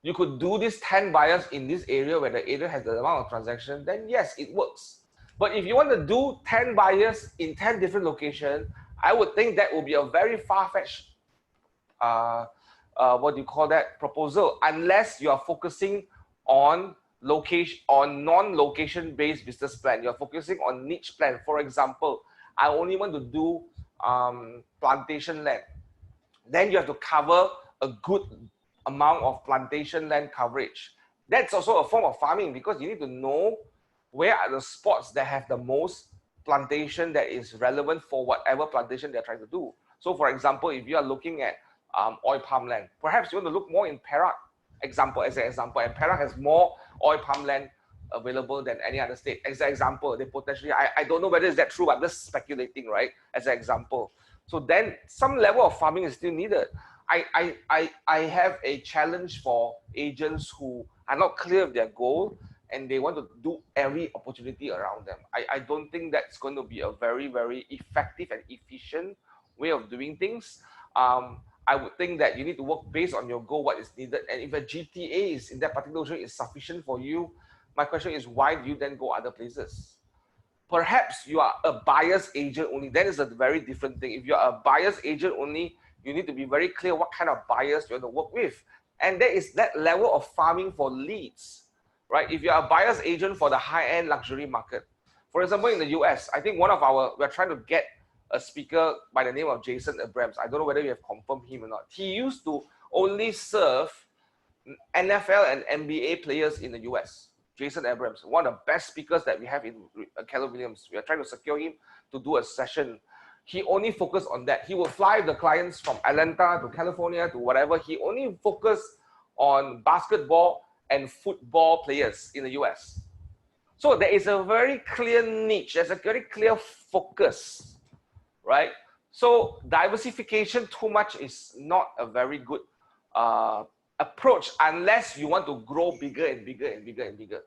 you could do these 10 buyers in this area where the area has the amount of transaction, then yes, it works. But if you want to do 10 buyers in 10 different locations, I would think that would be a very far-fetched, what do you call that, proposal, unless you are focusing on location, on non-location based business plan. You're focusing on niche plan. For example, I only want to do plantation land. Then you have to cover a good amount of plantation land coverage. That's also a form of farming, because you need to know where are the spots that have the most plantation that is relevant for whatever plantation they're trying to do. So for example, if you are looking at oil palm land, perhaps you want to look more in Perak, as an example, and Perak has more oil palm land available than any other state. As an example, they potentially, I don't know whether is that true, I'm just speculating, right? As an example. So then some level of farming is still needed. I have a challenge for agents who are not clear of their goal and they want to do every opportunity around them. I don't think that's going to be a very, very effective and efficient way of doing things. I would think that you need to work based on your goal, what is needed. And if a GTA is in that particular region is sufficient for you, my question is, why do you then go other places? Perhaps you are a buyer's agent only. That is a very different thing. If you are a buyer's agent only, you need to be very clear what kind of buyers you want to work with. And there is that level of farming for leads, right? If you are a buyer's agent for the high-end luxury market, for example, in the US, I think we're trying to get a speaker by the name of Jason Abrams. I don't know whether you have confirmed him or not. He used to only serve NFL and NBA players in the US. Jason Abrams, one of the best speakers that we have in Keller Williams. We are trying to secure him to do a session. He only focused on that. He will fly the clients from Atlanta to California to whatever. He only focused on basketball and football players in the US. So there is a very clear niche. There's a very clear focus, right? So diversification too much is not a very good approach unless you want to grow bigger and bigger and bigger and bigger.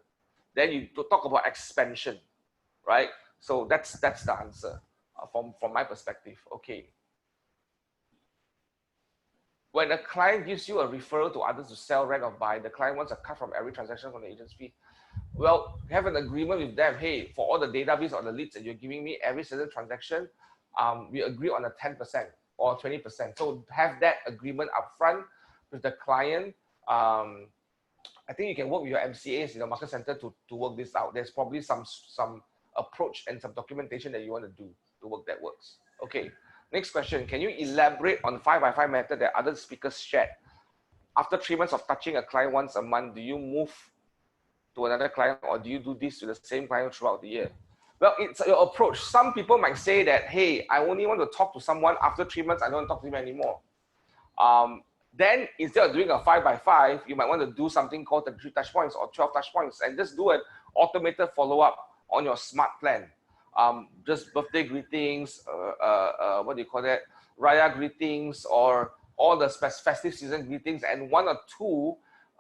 Then you talk about expansion, right? So that's the answer from my perspective. Okay. When a client gives you a referral to others to sell, rent, or buy, the client wants a cut from every transaction from the agent's fee. Well, have an agreement with them. Hey, for all the database or the leads that you're giving me, every single transaction, we agree on a 10% or 20%. So have that agreement upfront with the client. I think you can work with your MCAs in the market center to work this out. There's probably some approach and some documentation that you want to do to work that works. Okay, next question. Can you elaborate on 5x5 method that other speakers shared? After 3 months of touching a client once a month, do you move to another client, or do you do this to the same client throughout the year? Well, it's your approach. Some people might say that, hey, I only want to talk to someone after 3 months, I don't talk to him anymore. Then instead of doing a 5x5, you might want to do something called 3 touch points or 12 touch points and just do an automated follow-up on your smart plan. Just birthday greetings, what do you call that? Raya greetings, or all the festive season greetings, and 1 or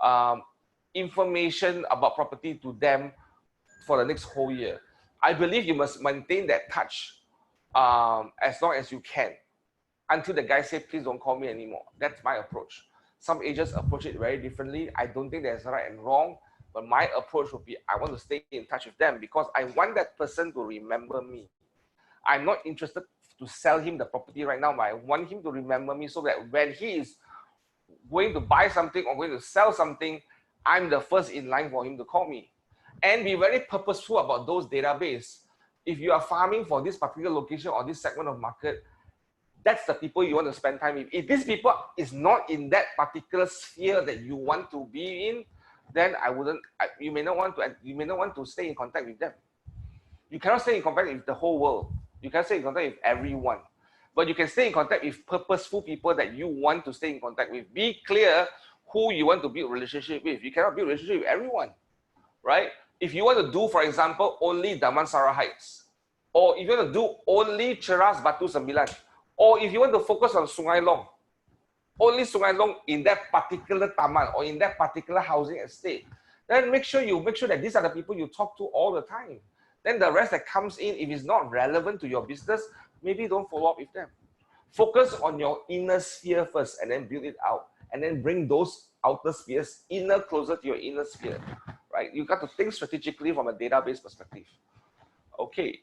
2 information about property to them for the next whole year. I believe you must maintain that touch as long as you can, until the guy says, please don't call me anymore. That's my approach. Some agents approach it very differently. I don't think there's right and wrong, but my approach would be, I want to stay in touch with them because I want that person to remember me. I'm not interested to sell him the property right now, but I want him to remember me so that when he is going to buy something or going to sell something, I'm the first in line for him to call me. and be very purposeful about those database. If you are farming for this particular location or this segment of market, that's the people you want to spend time with. If these people is not in that particular sphere that you want to be in, then you may not want to stay in contact with them. You cannot stay in contact with the whole world. You can stay in contact with everyone. But you can stay in contact with purposeful people that you want to stay in contact with. Be clear who you want to build a relationship with. You cannot build a relationship with everyone, right? If you want to do, for example, only Damansara Heights, or if you want to do only Cheras Batu Sembilan, or if you want to focus on Sungai Long, only Sungai Long in that particular taman or in that particular housing estate, then make sure that these are the people you talk to all the time. Then the rest that comes in, if it's not relevant to your business, maybe don't follow up with them. Focus on your inner sphere first and then build it out. And then bring those outer spheres closer to your inner sphere, right? You got to think strategically from a database perspective. Okay.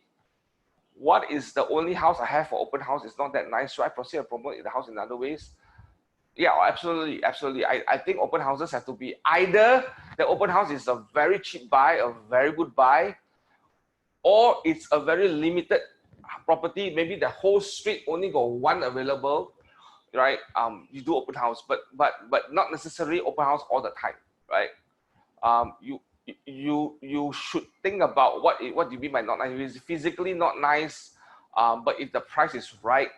What is the only house I have for open house? It's not that nice. Should I proceed and promote the house in other ways? Yeah, absolutely, absolutely. I think open houses have to be either the open house is a very cheap buy, a very good buy, or it's a very limited property. Maybe the whole street only got one available, right? You do open house, but not necessarily open house all the time, right? You should think about what do you mean by not nice. If it's physically not nice, but if the price is right,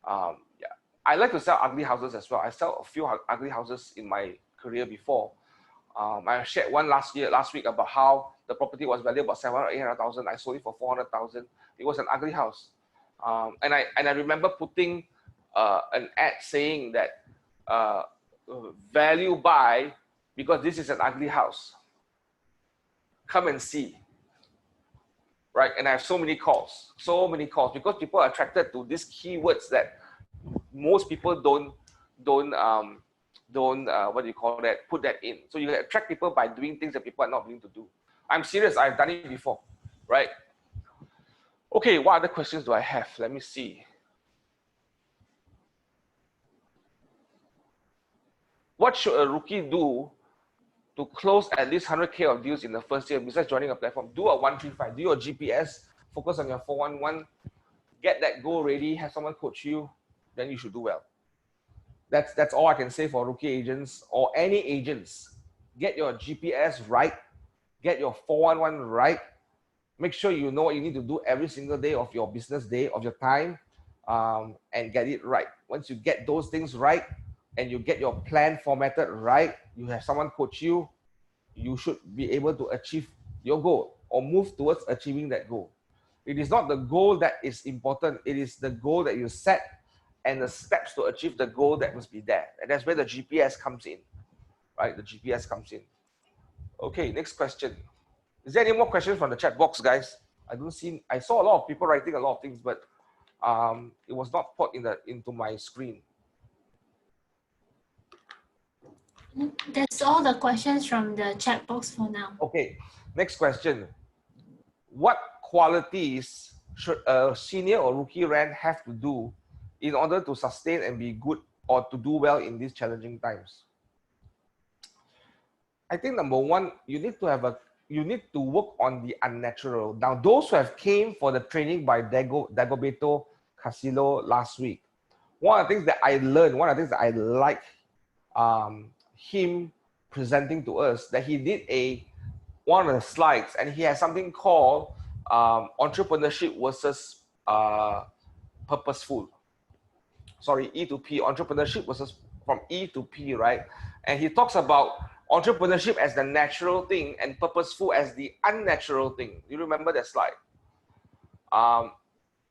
yeah. I like to sell ugly houses as well. I sell a few ugly houses in my career before. I shared one last week about how the property was valued about 700,000 or 800,000. I sold it for 400,000. It was an ugly house, and I remember putting an ad saying that value buy because this is an ugly house. Come and see, right? And I have so many calls because people are attracted to these keywords that most people don't what do you call that, put that in. So you attract people by doing things that people are not willing to do. I'm serious, I've done it before, right? Okay, what other questions do I have? Let me see. What should a rookie do to close at least 100K of deals in the first year besides joining a platform? Do a 135, do your GPS, focus on your 411, get that goal ready, have someone coach you, then you should do well. That's all I can say for rookie agents or any agents. Get your GPS right, get your 411 right, make sure you know what you need to do every single day of your business day, of your time, and get it right. Once you get those things right, and you get your plan formatted right, you have someone coach you, you should be able to achieve your goal or move towards achieving that goal. It is not the goal that is important, it is the goal that you set and the steps to achieve the goal that must be there. And that's where the GPS comes in, right? The GPS comes in. Okay, next question. Is there any more questions from the chat box, guys? I saw a lot of people writing a lot of things, but it was not put into my screen. That's all the questions from the chat box for now. Okay, next question. What qualities should a senior or rookie rent have to do in order to sustain and be good or to do well in these challenging times? I think number one, you need to work on the unnatural. Now, those who have came for the training by Dagoberto Casillo last week, one of the things that I learned, one of the things that I like him presenting to us, that he did one of the slides, and he has something called entrepreneurship versus purposeful. Sorry, E to P, entrepreneurship versus from E to P, right? And he talks about entrepreneurship as the natural thing and purposeful as the unnatural thing. You remember that slide?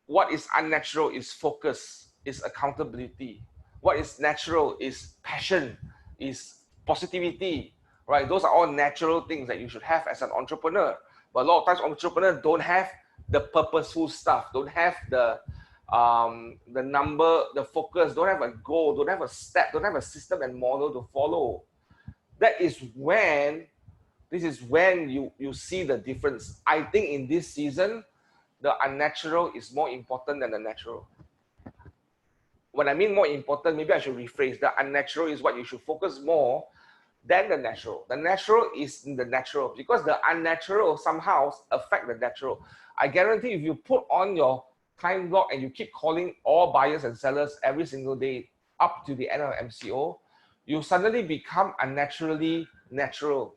What is unnatural is focus, is accountability. What is natural is passion, is positivity, right? Those are all natural things that you should have as an entrepreneur. But a lot of times entrepreneurs don't have the purposeful stuff, don't have the number, the focus, don't have a goal, don't have a step, don't have a system and model to follow. This is when you see the difference. I think in this season, the unnatural is more important than the natural. When I mean more important, maybe I should rephrase. The unnatural is what you should focus more then the natural. The natural is in the natural because the unnatural somehow affect the natural. I guarantee if you put on your time block and you keep calling all buyers and sellers every single day up to the end of MCO, you suddenly become unnaturally natural.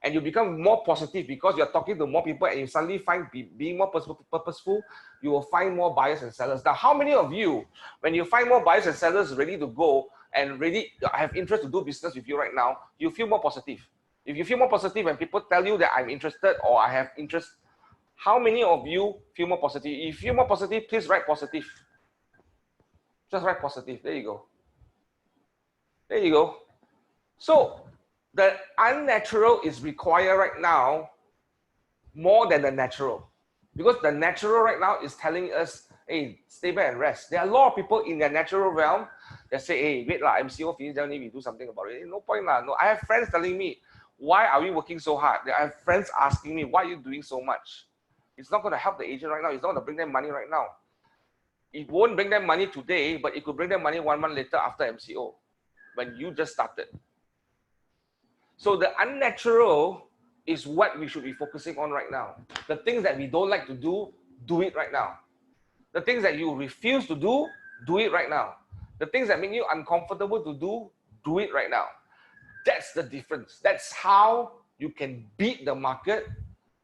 And you become more positive because you're talking to more people and you suddenly find being more purposeful, you will find more buyers and sellers. Now, how many of you, when you find more buyers and sellers ready to go and ready have interest to do business with you right now, you feel more positive? If you feel more positive and people tell you that I'm interested or I have interest, how many of you feel more positive? If you feel more positive, please write positive. Just write positive. There you go. There you go. So the unnatural is required right now more than the natural, because the natural right now is telling us, hey, stay back and rest. There are a lot of people in their natural realm that say, hey, wait lah, MCO finish, then we do something about it. No point lah. No, I have friends telling me, why are we working so hard? I have friends asking me, why are you doing so much? It's not going to help the agent right now. It's not going to bring them money right now. It won't bring them money today, but it could bring them money 1 month later after MCO, when you just started. So the unnatural is what we should be focusing on right now. The things that we don't like to do it right now. The things that you refuse to do it right now. The things that make you uncomfortable to do it right now. That's the difference. That's how you can beat the market,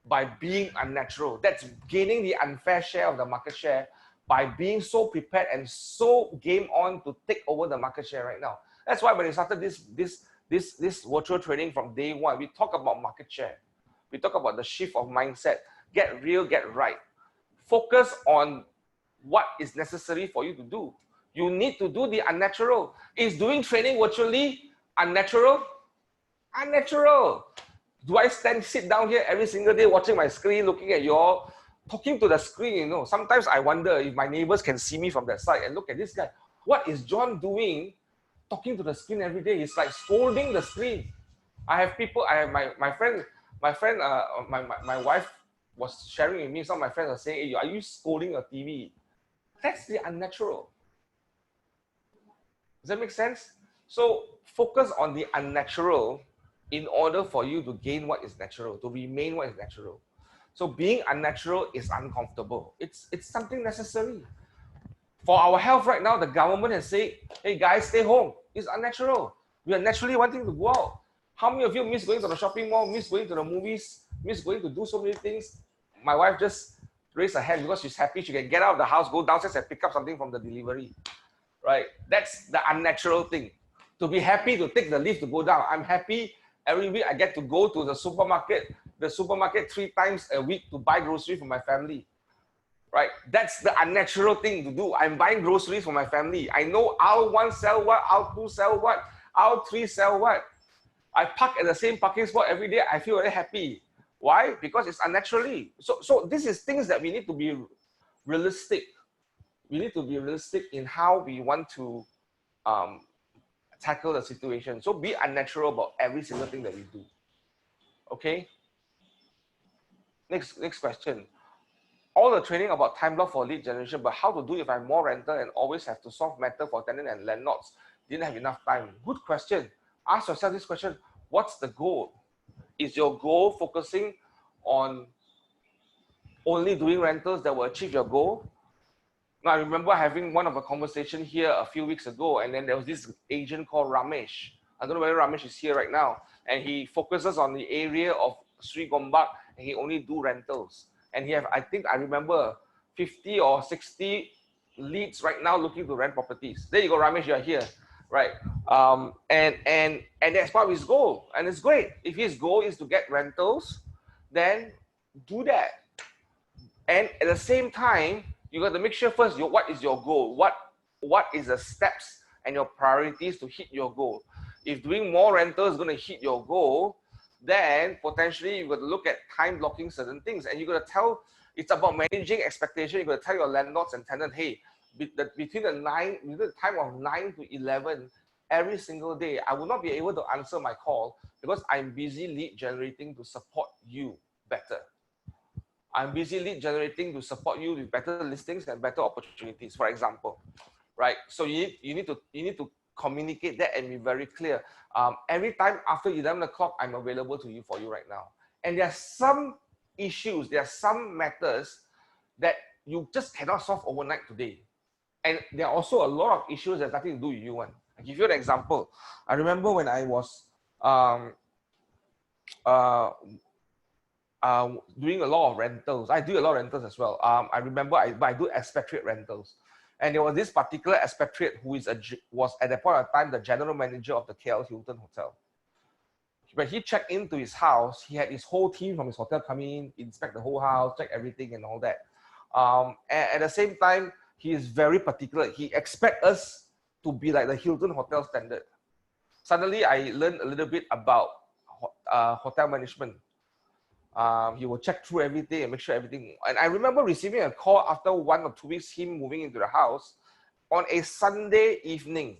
by being unnatural. That's gaining the unfair share of the market share by being so prepared and so game on to take over the market share right now. That's why when we started this virtual training from day one, we talk about market share. We talk about the shift of mindset. Get real, get right. Focus on what is necessary for you to do. You need to do the unnatural. Is doing training virtually unnatural? Unnatural. Do I sit down here every single day watching my screen, looking at you all, talking to the screen? You know, sometimes I wonder if my neighbors can see me from that side and look at this guy. What is John doing talking to the screen every day? He's like scolding the screen. I have people, I have my wife was sharing with me, some of my friends are saying, hey, are you scolding your TV? That's the unnatural. Does that make sense? So focus on the unnatural in order for you to gain what is natural, to remain what is natural. So being unnatural is uncomfortable. It's something necessary. For our health right now, the government has said, hey guys, stay home. It's unnatural. We are naturally wanting to go out. How many of you miss going to the shopping mall, miss going to the movies, miss going to do so many things? My wife just raised her hand because she's happy she can get out of the house, go downstairs and pick up something from the delivery. Right? That's the unnatural thing. To be happy to take the lift to go down. I'm happy every week I get to go to the supermarket 3 times a week to buy groceries for my family. Right? That's the unnatural thing to do. I'm buying groceries for my family. I know aisle 1 sell what, aisle 2 sell what, aisle 3 sell what. I park at the same parking spot every day. I feel very happy. Why? Because it's unnaturally. So this is things that we need to be realistic. We need to be realistic in how we want to tackle the situation. So be unnatural about every single thing that we do. Okay? Next question. All the training about time block for lead generation, but how to do if I'm more rental and always have to solve matter for tenant and landlords? Didn't have enough time. Good question. Ask yourself this question. What's the goal? Is your goal focusing on only doing rentals that will achieve your goal? Now, I remember having one of a conversation here a few weeks ago, and then there was this agent called Ramesh. I don't know whether Ramesh is here right now, and he focuses on the area of Sri Gombak, and he only do rentals. And he have, I think I remember 50 or 60 leads right now looking to rent properties. There you go, Ramesh, you're here, right? And that's part of his goal, and it's great. If his goal is to get rentals, then do that. And at the same time, you got to make sure first, what is your goal? What is the steps and your priorities to hit your goal? If doing more rental is going to hit your goal, then potentially you've got to look at time blocking certain things. And you've got to tell, it's about managing expectation. You've got to tell your landlords and tenants, hey, between the time of 9 to 11, every single day, I will not be able to answer my call because I'm busy lead generating to support you better. I'm busy lead generating to support you with better listings and better opportunities, for example, right? So you need to communicate that and be very clear. Every time after 11 o'clock, I'm available to you for you right now. And there are some issues, there are some matters that you just cannot solve overnight today. And there are also a lot of issues that have nothing to do with you. I'll give you an example. I remember when I was doing a lot of rentals. I do a lot of rentals as well. I remember I do expatriate rentals. And there was this particular expatriate who was at that point of time the general manager of the KL Hilton Hotel. When he checked into his house, he had his whole team from his hotel come in, inspect the whole house, check everything and all that. And at the same time, he is very particular. He expects us to be like the Hilton Hotel standard. Suddenly, I learned a little bit about hotel management. He will check through everything and make sure everything. And I remember receiving a call after 1 or 2 weeks, him moving into the house on a Sunday evening.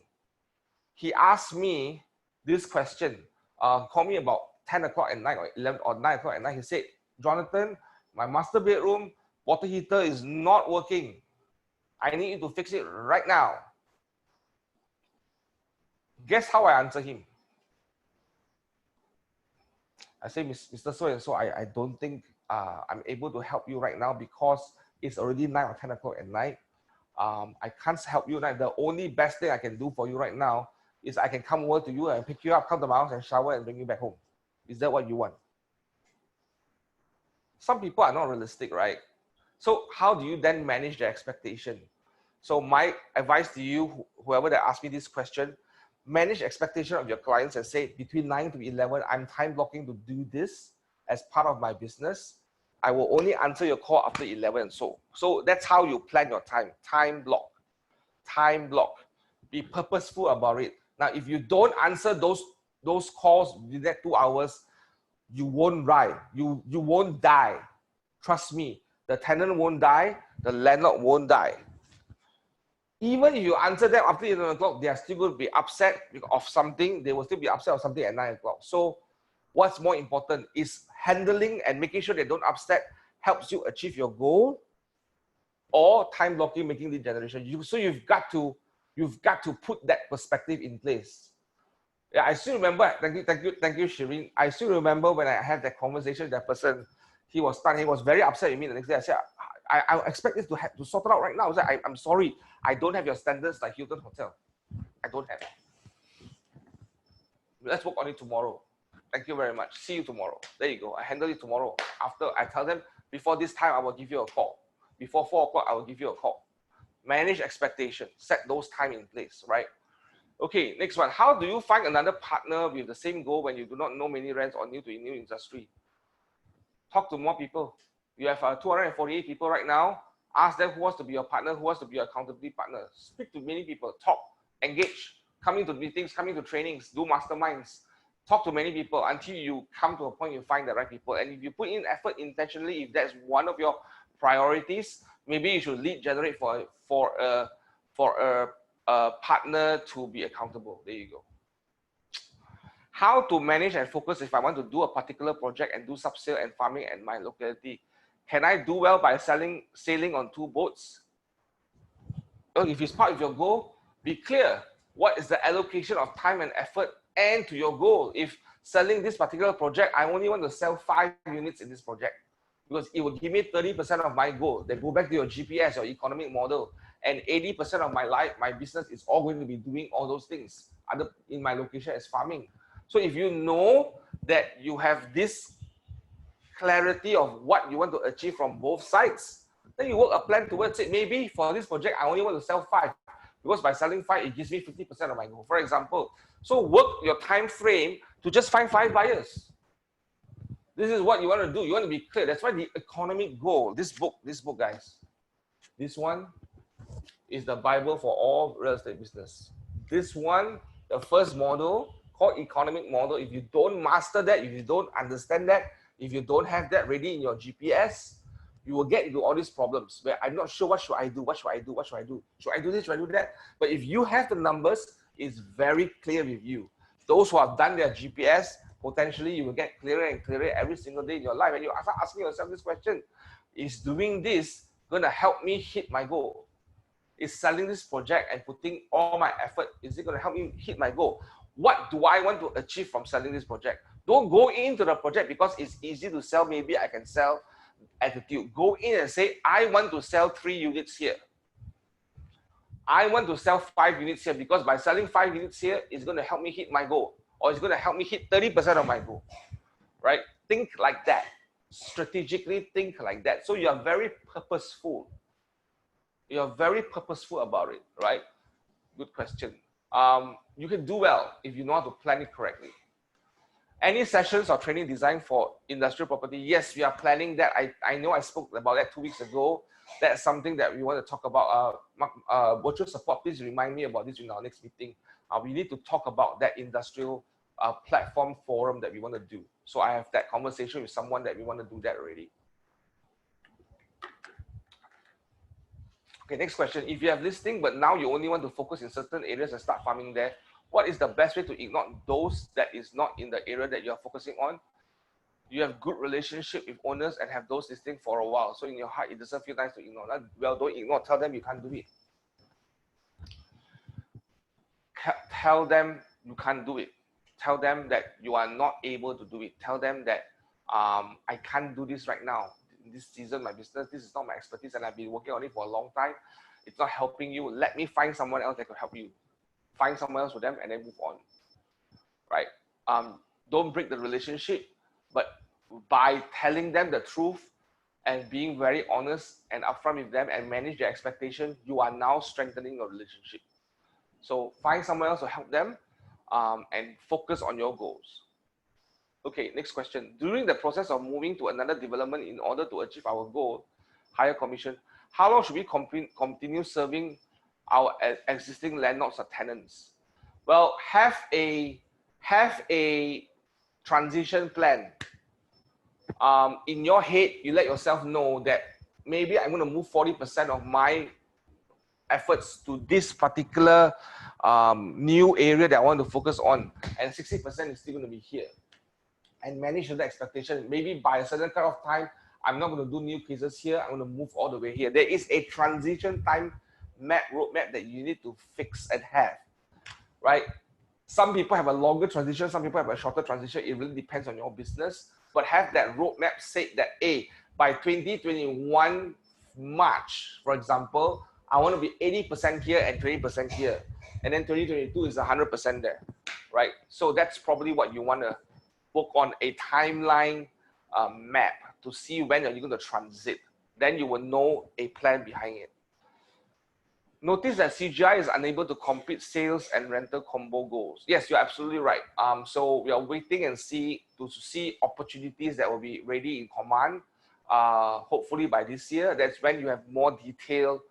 He asked me this question. Called me about 10 o'clock at night or 11 or 9 o'clock at night. He said, Jonathan, my master bedroom water heater is not working. I need you to fix it right now. Guess how I answer him? I say, Mr. So-and-so, I don't think I'm able to help you right now because it's already 9 or 10 o'clock at night. I can't help you now. The only best thing I can do for you right now is I can come over to you and pick you up, come to my house and shower and bring you back home. Is that what you want? Some people are not realistic, right? So how do you then manage the expectation? So my advice to you, whoever that asked me this question, manage expectation of your clients and say between 9 to 11, I'm time blocking to do this as part of my business. I will only answer your call after 11. So that's how you plan your time. Time block. Time block. Be purposeful about it. Now, if you don't answer those calls within that 2 hours, you won't die. You won't die. Trust me. The tenant won't die. The landlord won't die. Even if you answer them after 11 o'clock, they are still going to be upset of something. They will still be upset of something at 9 o'clock. So what's more important is handling and making sure they don't upset helps you achieve your goal, or time blocking, making lead generation. So you've got to put that perspective in place. Yeah, I still remember. Thank you, Shireen. I still remember when I had that conversation with that person. He was stunned. He was very upset with me the next day. I said, I expect this to sort it out right now. I said, I'm sorry. I don't have your standards like Hilton Hotel. I don't have it. Let's work on it tomorrow. Thank you very much. See you tomorrow. There you go. I handle it tomorrow. After I tell them, before this time, I will give you a call. Before 4 o'clock, I will give you a call. Manage expectations. Set those time in place, right? Okay, next one. How do you find another partner with the same goal when you do not know many rents or new to a new industry? Talk to more people. You have 248 people right now. Ask them who wants to be your partner, who wants to be your accountability partner. Speak to many people. Talk, engage, come into meetings, come into trainings, do masterminds. Talk to many people until you come to a point you find the right people. And if you put in effort intentionally, if that's one of your priorities, maybe you should lead generate for a partner to be accountable. There you go. How to manage and focus if I want to do a particular project and do sub-sale and farming at my locality. Can I do well by sailing on 2 boats? Well, if it's part of your goal, be clear. What is the allocation of time and effort and to your goal? If selling this particular project, I only want to sell 5 units in this project because it will give me 30% of my goal. Then go back to your GPS, your economic model, and 80% of my business is all going to be doing all those things in my location as farming. So if you know that you have this clarity of what you want to achieve from both sides, then you work a plan towards it. Maybe for this project, I only want to sell 5 because by selling 5, it gives me 50% of my goal, for example. So work your time frame to just find 5 buyers. This is what you want to do. You want to be clear. That's why the economic goal, this book, guys, this one is the Bible for all real estate business. This one, the first model called economic model. If you don't master that, if you don't understand that, if you don't have that ready in your GPS, you will get into all these problems where I'm not sure what should I do, what should I do, what should I do? Should I do this, should I do that? But if you have the numbers, it's very clear with you. Those who have done their GPS, potentially you will get clearer and clearer every single day in your life. And you start asking yourself this question, is doing this going to help me hit my goal? is selling this project and putting all my effort, is it going to help me hit my goal? What do I want to achieve from selling this project? Don't go into the project because it's easy to sell. Maybe I can sell attitude. Go in and say, I want to sell 3 units here. I want to sell 5 units here because by selling 5 units here, it's going to help me hit my goal, or it's going to help me hit 30% of my goal, right? Think like that. Strategically think like that. So you are very purposeful. You're very purposeful about it, right? Good question. You can do well if you know how to plan it correctly. Any sessions or training designed for industrial property? Yes, we are planning that. I know I spoke about that 2 weeks ago. That's something that we want to talk about. Virtual support, please remind me about this in our next meeting. We need to talk about that industrial platform forum that we want to do. So I have that conversation with someone that we want to do that already. Okay, next question. If you have listing, but now you only want to focus in certain areas and start farming there, what is the best way to ignore those that is not in the area that you're focusing on? You have good relationship with owners and have those listing for a while. So in your heart, it doesn't feel nice to ignore. Well, don't ignore. Tell them you can't do it. Tell them you can't do it. Tell them that you are not able to do it. Tell them that I can't do this right now. In this season, my business, this is not my expertise and I've been working on it for a long time. It's not helping you. Let me find someone else that can help you. Find someone else with them and then move on, right? Don't break the relationship, but by telling them the truth and being very honest and upfront with them and manage their expectation, you are now strengthening your relationship. So find someone else to help them and focus on your goals. Okay, next question. During the process of moving to another development in order to achieve our goal, higher commission, how long should we continue serving our existing landlords or tenants? Well, have a transition plan. In your head, you let yourself know that maybe I'm going to move 40% of my efforts to this particular new area that I want to focus on, and 60% is still going to be here. And manage the expectation. Maybe by a certain kind of time, I'm not going to do new cases here. I'm going to move all the way here. There is a transition time roadmap that you need to fix and have, right? Some people have a longer transition. Some people have a shorter transition. It really depends on your business. But have that roadmap say that, by 2021 March, for example, I want to be 80% here and 20% here. And then 2022 is 100% there, right? So that's probably what you want to work on, a timeline map to see when are you going to transit. Then you will know a plan behind it. Notice that CGI is unable to complete sales and rental combo goals. Yes, you're absolutely right. So we are waiting and see opportunities that will be ready in command. Hopefully by this year, that's when you have more detailed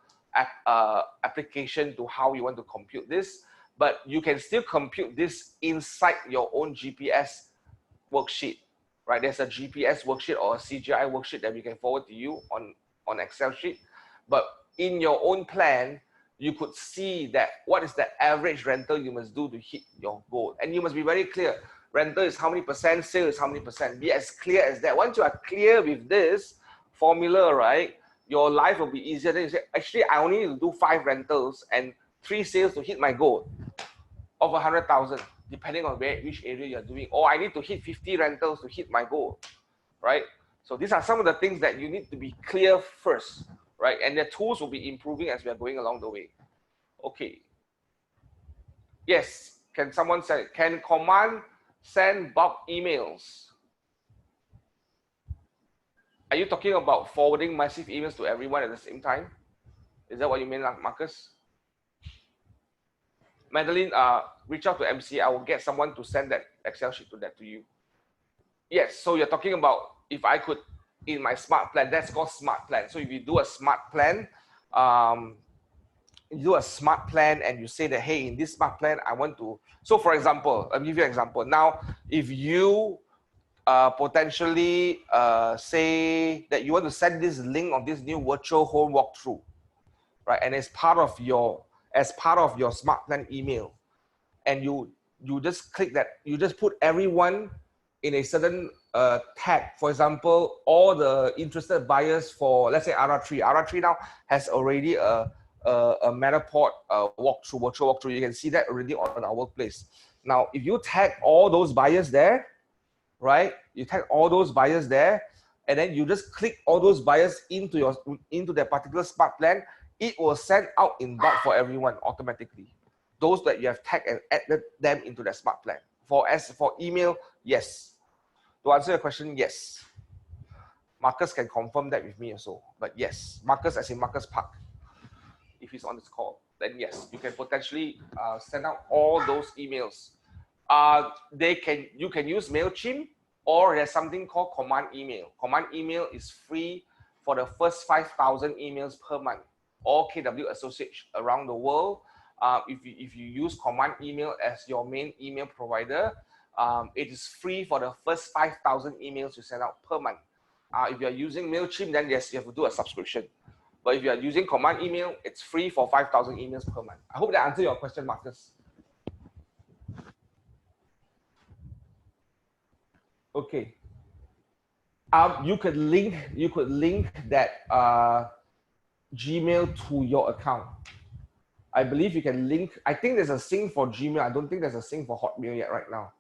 application to how you want to compute this. But you can still compute this inside your own GPS worksheet, right? There's a GPS worksheet or a CGI worksheet that we can forward to you on Excel sheet. But in your own plan, you could see that what is the average rental you must do to hit your goal. And you must be very clear. Rental is how many percent, sale is how many percent. Be as clear as that. Once you are clear with this formula, right, your life will be easier. Then you say, actually, I only need to do 5 rentals and 3 sales to hit my goal of 100,000, depending on which area you're doing. Or I need to hit 50 rentals to hit my goal, right? So these are some of the things that you need to be clear first, right? And the tools will be improving as we are going along the way. Okay. Yes, can someone say, can command send bulk emails? Are you talking about forwarding massive emails to everyone at the same time? Is that what you mean, Marcus? Madeline, reach out to MC. I will get someone to send that Excel sheet to you. Yes, so you're talking about if I could, in my smart plan, that's called smart plan. So if you do a smart plan, and you say that, hey, in this smart plan, I want to, so for example, I'll give you an example. Now, if you potentially say that you want to send this link of this new virtual home walkthrough, right? And as part of your smart plan email, and you just click that, you just put everyone in a certain tag. For example, all the interested buyers for, let's say, RR3 now has already a a Matterport walkthrough, virtual walkthrough. You can see that already on our workplace. Now, if you tag all those buyers there, right? You tag all those buyers there, and then you just click all those buyers into their particular smart plan. It will send out in bulk for everyone automatically. Those that you have tagged and added them into the smart plan. For email, yes. To answer your question, yes. Marcus can confirm that with me also. But yes, Marcus as in Marcus Park. If he's on this call, then yes, you can potentially send out all those emails. You can use MailChimp, or there's something called command email. Command email is free for the first 5,000 emails per month. All KW associates around the world, if you use command email as your main email provider, it is free for the first 5,000 emails you send out per month. If you're using MailChimp, then yes, you have to do a subscription. But if you're using command email, it's free for 5,000 emails per month. I hope that answered your question, Marcus. Okay. You could link that Gmail to your account. I believe you can link. I think there's a sync for Gmail. I don't think there's a sync for Hotmail yet right now.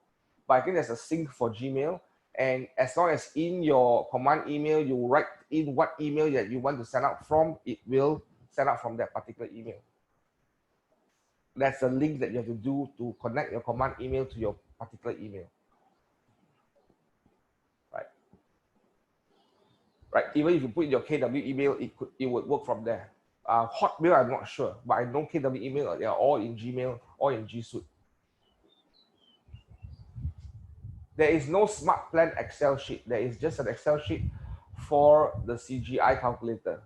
But I think there's a sync for Gmail. And as long as in your command email, you write in what email that you want to send out from, it will send out from that particular email. That's a link that you have to do to connect your command email to your particular email. Right? Even if you put in your KW email, it would work from there. Hotmail, I'm not sure, but I know KW email, they are all in Gmail or in G Suite. There is no smart plan Excel sheet. There is just an Excel sheet for the CGI calculator.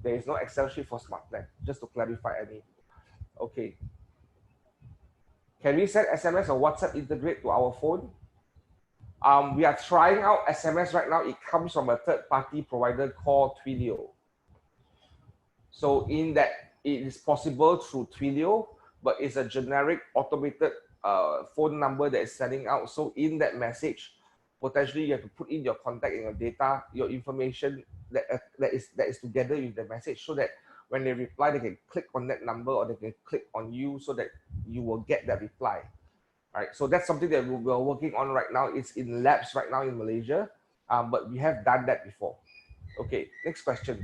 There is no Excel sheet for smart plan, just to clarify any. Okay. Can we send SMS or WhatsApp integrate to our phone? We are trying out SMS right now. It comes from a third-party provider called Twilio. So in that, it is possible through Twilio, but it's a generic automated phone number that is sending out. So in that message, potentially you have to put in your contact and your data, your information that is together with the message, so that when they reply, they can click on that number or they can click on you so that you will get that reply. Right, so that's something that we're working on right now. It's in labs right now in Malaysia, but we have done that before. Okay, next question.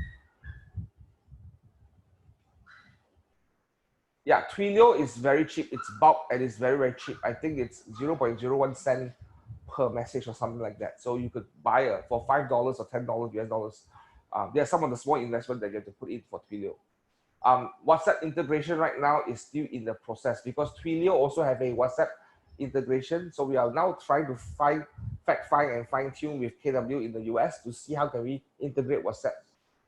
Yeah, Twilio is very cheap. It's bulk and it's very, very cheap. I think it's 0.01 cent per message or something like that. So you could buy for $5 or $10 US dollars. There are some of the small investments that you have to put in for Twilio. WhatsApp integration right now is still in the process because Twilio also have a WhatsApp integration. So we are now trying to fact find and fine tune with KW in the US to see how can we integrate WhatsApp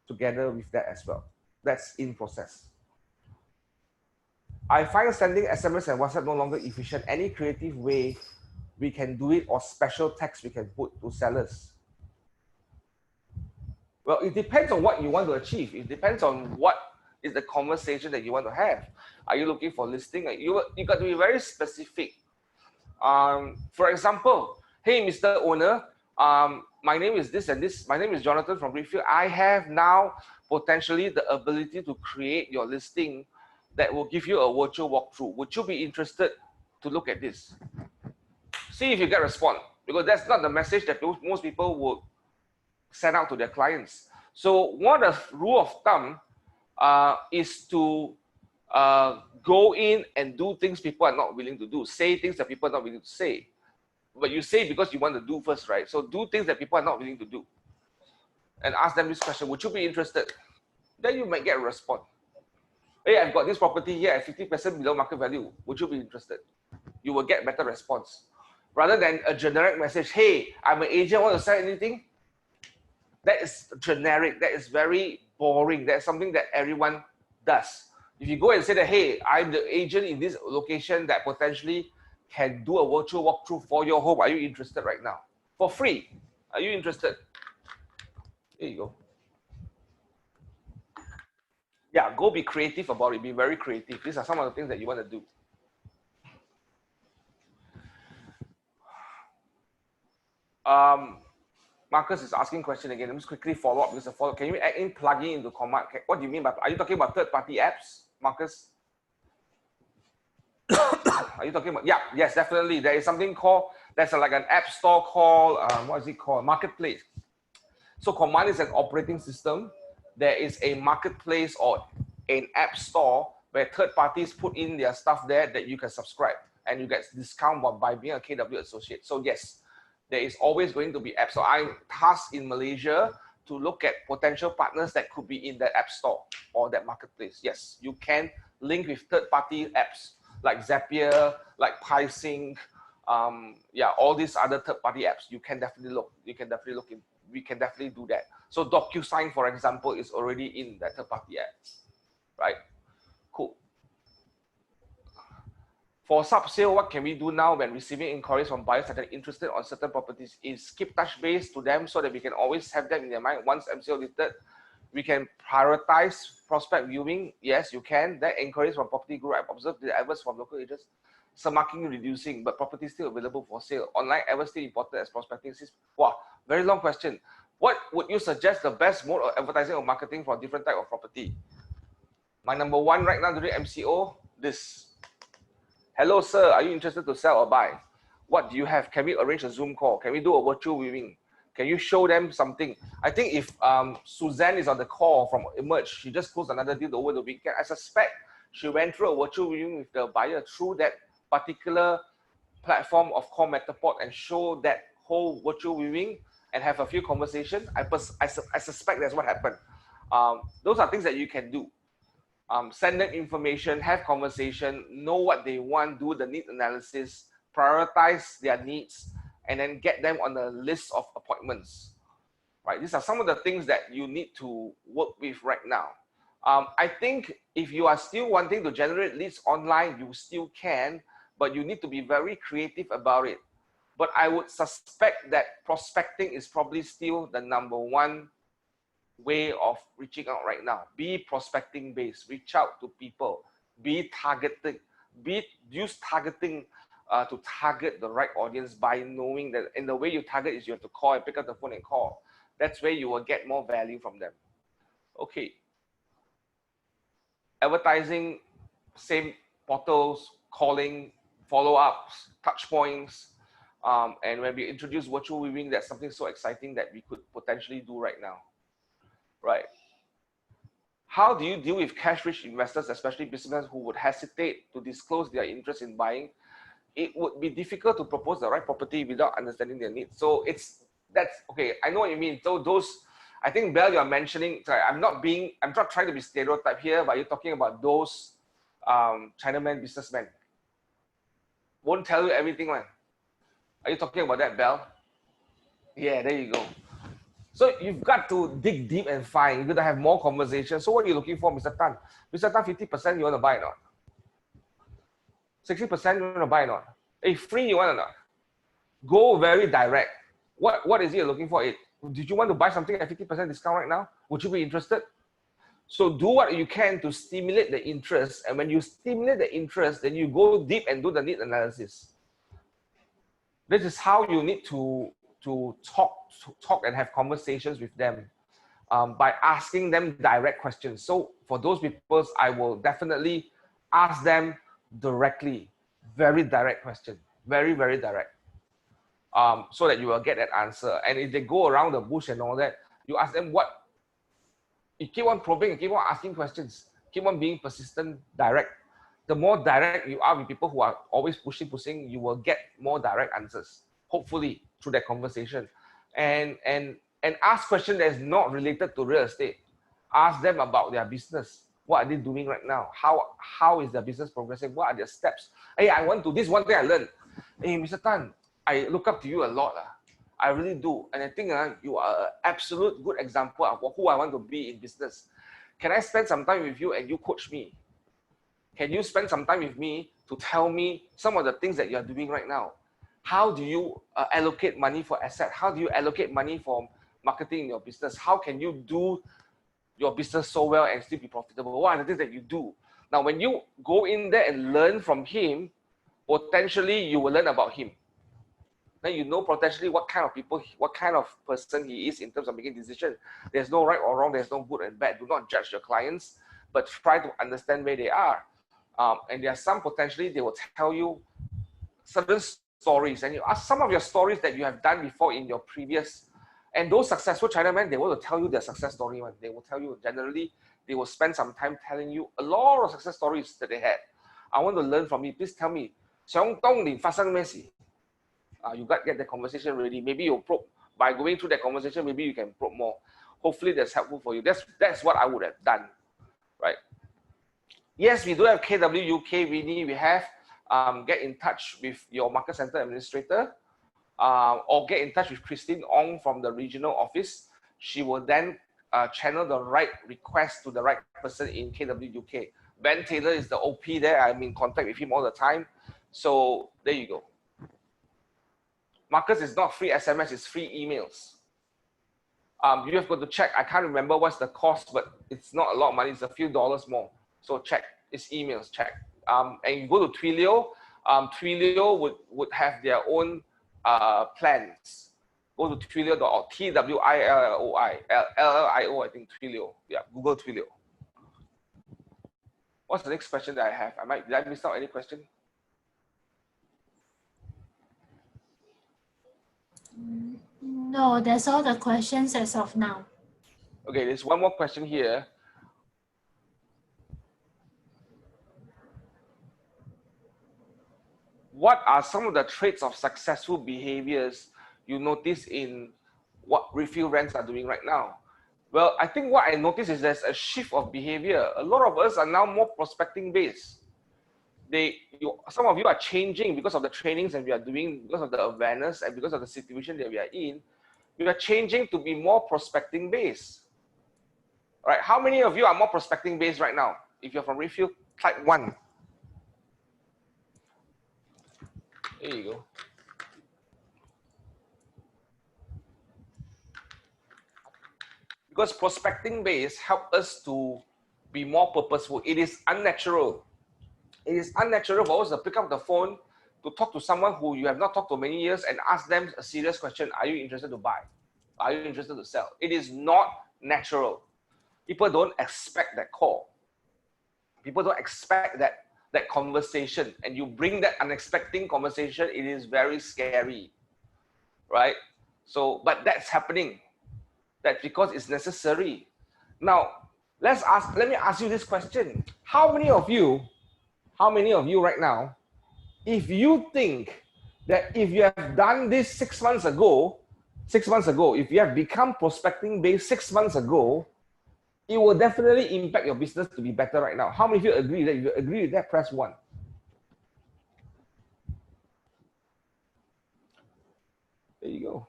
together with that as well. That's in process. I find sending SMS and WhatsApp no longer efficient. Any creative way we can do it, or special text we can put to sellers? Well, it depends on what you want to achieve. It depends on what is the conversation that you want to have. Are you looking for listing? You got to be very specific. For example, hey, Mr. Owner, my name is this and this. My name is Jonathan from Brieffield. I have now potentially the ability to create your listing that will give you a virtual walkthrough. Would you be interested to look at this? See if you get a response, because that's not the message that most people would send out to their clients. So one of the rule of thumb is to go in and do things people are not willing to do, say things that people are not willing to say. But you say because you want to do first, right? So do things that people are not willing to do. And ask them this question, would you be interested? Then you might get a response. Hey, I've got this property here at 50% below market value. Would you be interested? You will get better response. Rather than a generic message, hey, I'm an agent, want to sell anything? That is generic. That is very boring. That's something that everyone does. If you go and say that, hey, I'm the agent in this location that potentially can do a virtual walkthrough for your home. Are you interested right now? For free. Are you interested? Here you go. Yeah, go be creative about it. Be very creative. These are some of the things that you want to do. Marcus is asking question again. Let me just quickly follow up because the follow. Can you add in plugging into command? What do you mean by? Are you talking about third-party apps, Marcus? Are you talking about? Yeah, yes, definitely. There is something called. There's like an app store called what is it called? Marketplace. So command is an operating system. There is a marketplace or an app store where third parties put in their stuff there that you can subscribe and you get discount by being a KW associate. So yes, there is always going to be apps. So I'm tasked in Malaysia to look at potential partners that could be in that app store or that marketplace. Yes, you can link with third-party apps like Zapier, like PieSync, yeah, all these other third-party apps. You can definitely look. You can definitely look in. We can definitely do that. So DocuSign, for example, is already in that third-party app, right? Cool. For sub-sale, what can we do now when receiving inquiries from buyers that are interested on certain properties? Is keep touch base to them so that we can always have them in their mind. Once MCO listed, we can prioritize prospect viewing. Yes, you can. That inquiries from property group. I've observed the adverts from local agents. Some marketing reducing, but property still available for sale. Online ever still important as prospecting? Wow, very long question. What would you suggest the best mode of advertising or marketing for different type of property? My number one right now during MCO, this. Hello, sir. Are you interested to sell or buy? What do you have? Can we arrange a Zoom call? Can we do a virtual viewing? Can you show them something? I think if Suzanne is on the call from Emerge, she just closed another deal over the weekend. I suspect she went through a virtual viewing with the buyer through that particular platform of Call Metapod and show that whole virtual viewing and have a few conversations. I suspect that's what happened. Those are things that you can do. Send them information, have conversation, know what they want, do the need analysis, prioritize their needs, and then get them on the list of appointments, right? These are some of the things that you need to work with right now. I think if you are still wanting to generate leads online, you still can, but you need to be very creative about it. But I would suspect that prospecting is probably still the number one way of reaching out right now. Be prospecting based, reach out to people, be targeting, use targeting to target the right audience by knowing that, and the way you target is you have to call and pick up the phone and call. That's where you will get more value from them. Okay. Advertising, same portals, calling, follow-ups, touch points. And when we introduce virtual viewing, that's something so exciting that we could potentially do right now. Right. How do you deal with cash-rich investors, especially businessmen who would hesitate to disclose their interest in buying? It would be difficult to propose the right property without understanding their needs. So that's okay. I know what you mean. So those, I think, Belle, you're mentioning. Sorry, I'm not trying to be stereotype here, but you're talking about those Chinaman businessmen. Won't tell you everything, man. Are you talking about that, Belle? Yeah, there you go. So you've got to dig deep and find. You've got to have more conversations. So what are you looking for, Mr. Tan? Mr. Tan, 50% you want to buy or not? 60% you want to buy or not? Hey, free you want or not? Go very direct. What is it you're looking for? Did you want to buy something at 50% discount right now? Would you be interested? So do what you can to stimulate the interest. And when you stimulate the interest, then you go deep and do the need analysis. This is how you need to talk and have conversations with them by asking them direct questions. So for those people, I will definitely ask them directly, very direct question, very, very direct, so that you will get that answer. And if they go around the bush and all that, you ask them what, you keep on probing, keep on asking questions, keep on being persistent, direct. The more direct you are with people who are always pushing, you will get more direct answers, hopefully through that conversation. And ask questions that is not related to real estate. Ask them about their business. What are they doing right now? How is their business progressing? What are their steps? Hey, this one thing I learned. Hey, Mr. Tan, I look up to you a lot. I really do. And I think you are an absolute good example of who I want to be in business. Can I spend some time with you and you coach me? Can you spend some time with me to tell me some of the things that you're doing right now? How do you allocate money for asset? How do you allocate money for marketing in your business? How can you do your business so well and still be profitable? What are the things that you do? Now, when you go in there and learn from him, potentially you will learn about him. then you know potentially what kind of people, what kind of person he is in terms of making decisions. There's no right or wrong. There's no good and bad. Do not judge your clients, but try to understand where they are. And there are some potentially they will tell you certain stories, and you ask some of your stories that you have done before in your previous. And those successful Chinamen, they will tell you their success story. They will tell you generally, they will spend some time telling you a lot of success stories that they had. I want to learn from you. Please tell me, 想當年發生咩事? You got to get the conversation ready. Maybe you'll probe by going through that conversation. Maybe you can probe more. Hopefully, that's helpful for you. That's what I would have done, right? Yes, we do have KW UK. We have get in touch with your market center administrator, or get in touch with Christine Ong from the regional office. She will then channel the right request to the right person in KW UK. Ben Taylor is the OP there. I'm in contact with him all the time. So there you go. Marcus is not free SMS, it's free emails. You have got to check. I can't remember what's the cost, but it's not a lot of money. It's a few dollars more. So check. It's emails. Check. And you go to Twilio. Twilio would have their own plans. Go to Twilio.org. Twilio. I think Twilio. Yeah. Google Twilio. What's the next question that I have? Did I miss out any question? No, that's all the questions as of now. Okay, there's one more question here. What are some of the traits of successful behaviors you notice in what refill rents are doing right now? Well, I think what I notice is there's a shift of behavior. A lot of us are now more prospecting based. Some of you are changing because of the trainings that we are doing, because of the awareness and because of the situation that we are in. We are changing to be more prospecting based. Right? How many of you are more prospecting based right now? If you're from refill, type 1. There you go. Because prospecting base help us to be more purposeful. It is unnatural. It is unnatural for us to pick up the phone to talk to someone who you have not talked to many years and ask them a serious question. Are you interested to buy? Are you interested to sell? It is not natural. People don't expect that call. People don't expect that conversation. And you bring that unexpected conversation, it is very scary. Right? So, but that's happening. That's because it's necessary. Now, let me ask you this question. How many of you right now, if you think that if you have done this 6 months ago, if you have become prospecting based 6 months ago, it will definitely impact your business to be better right now. How many of you agree that? If you agree with that, press 1. There you go.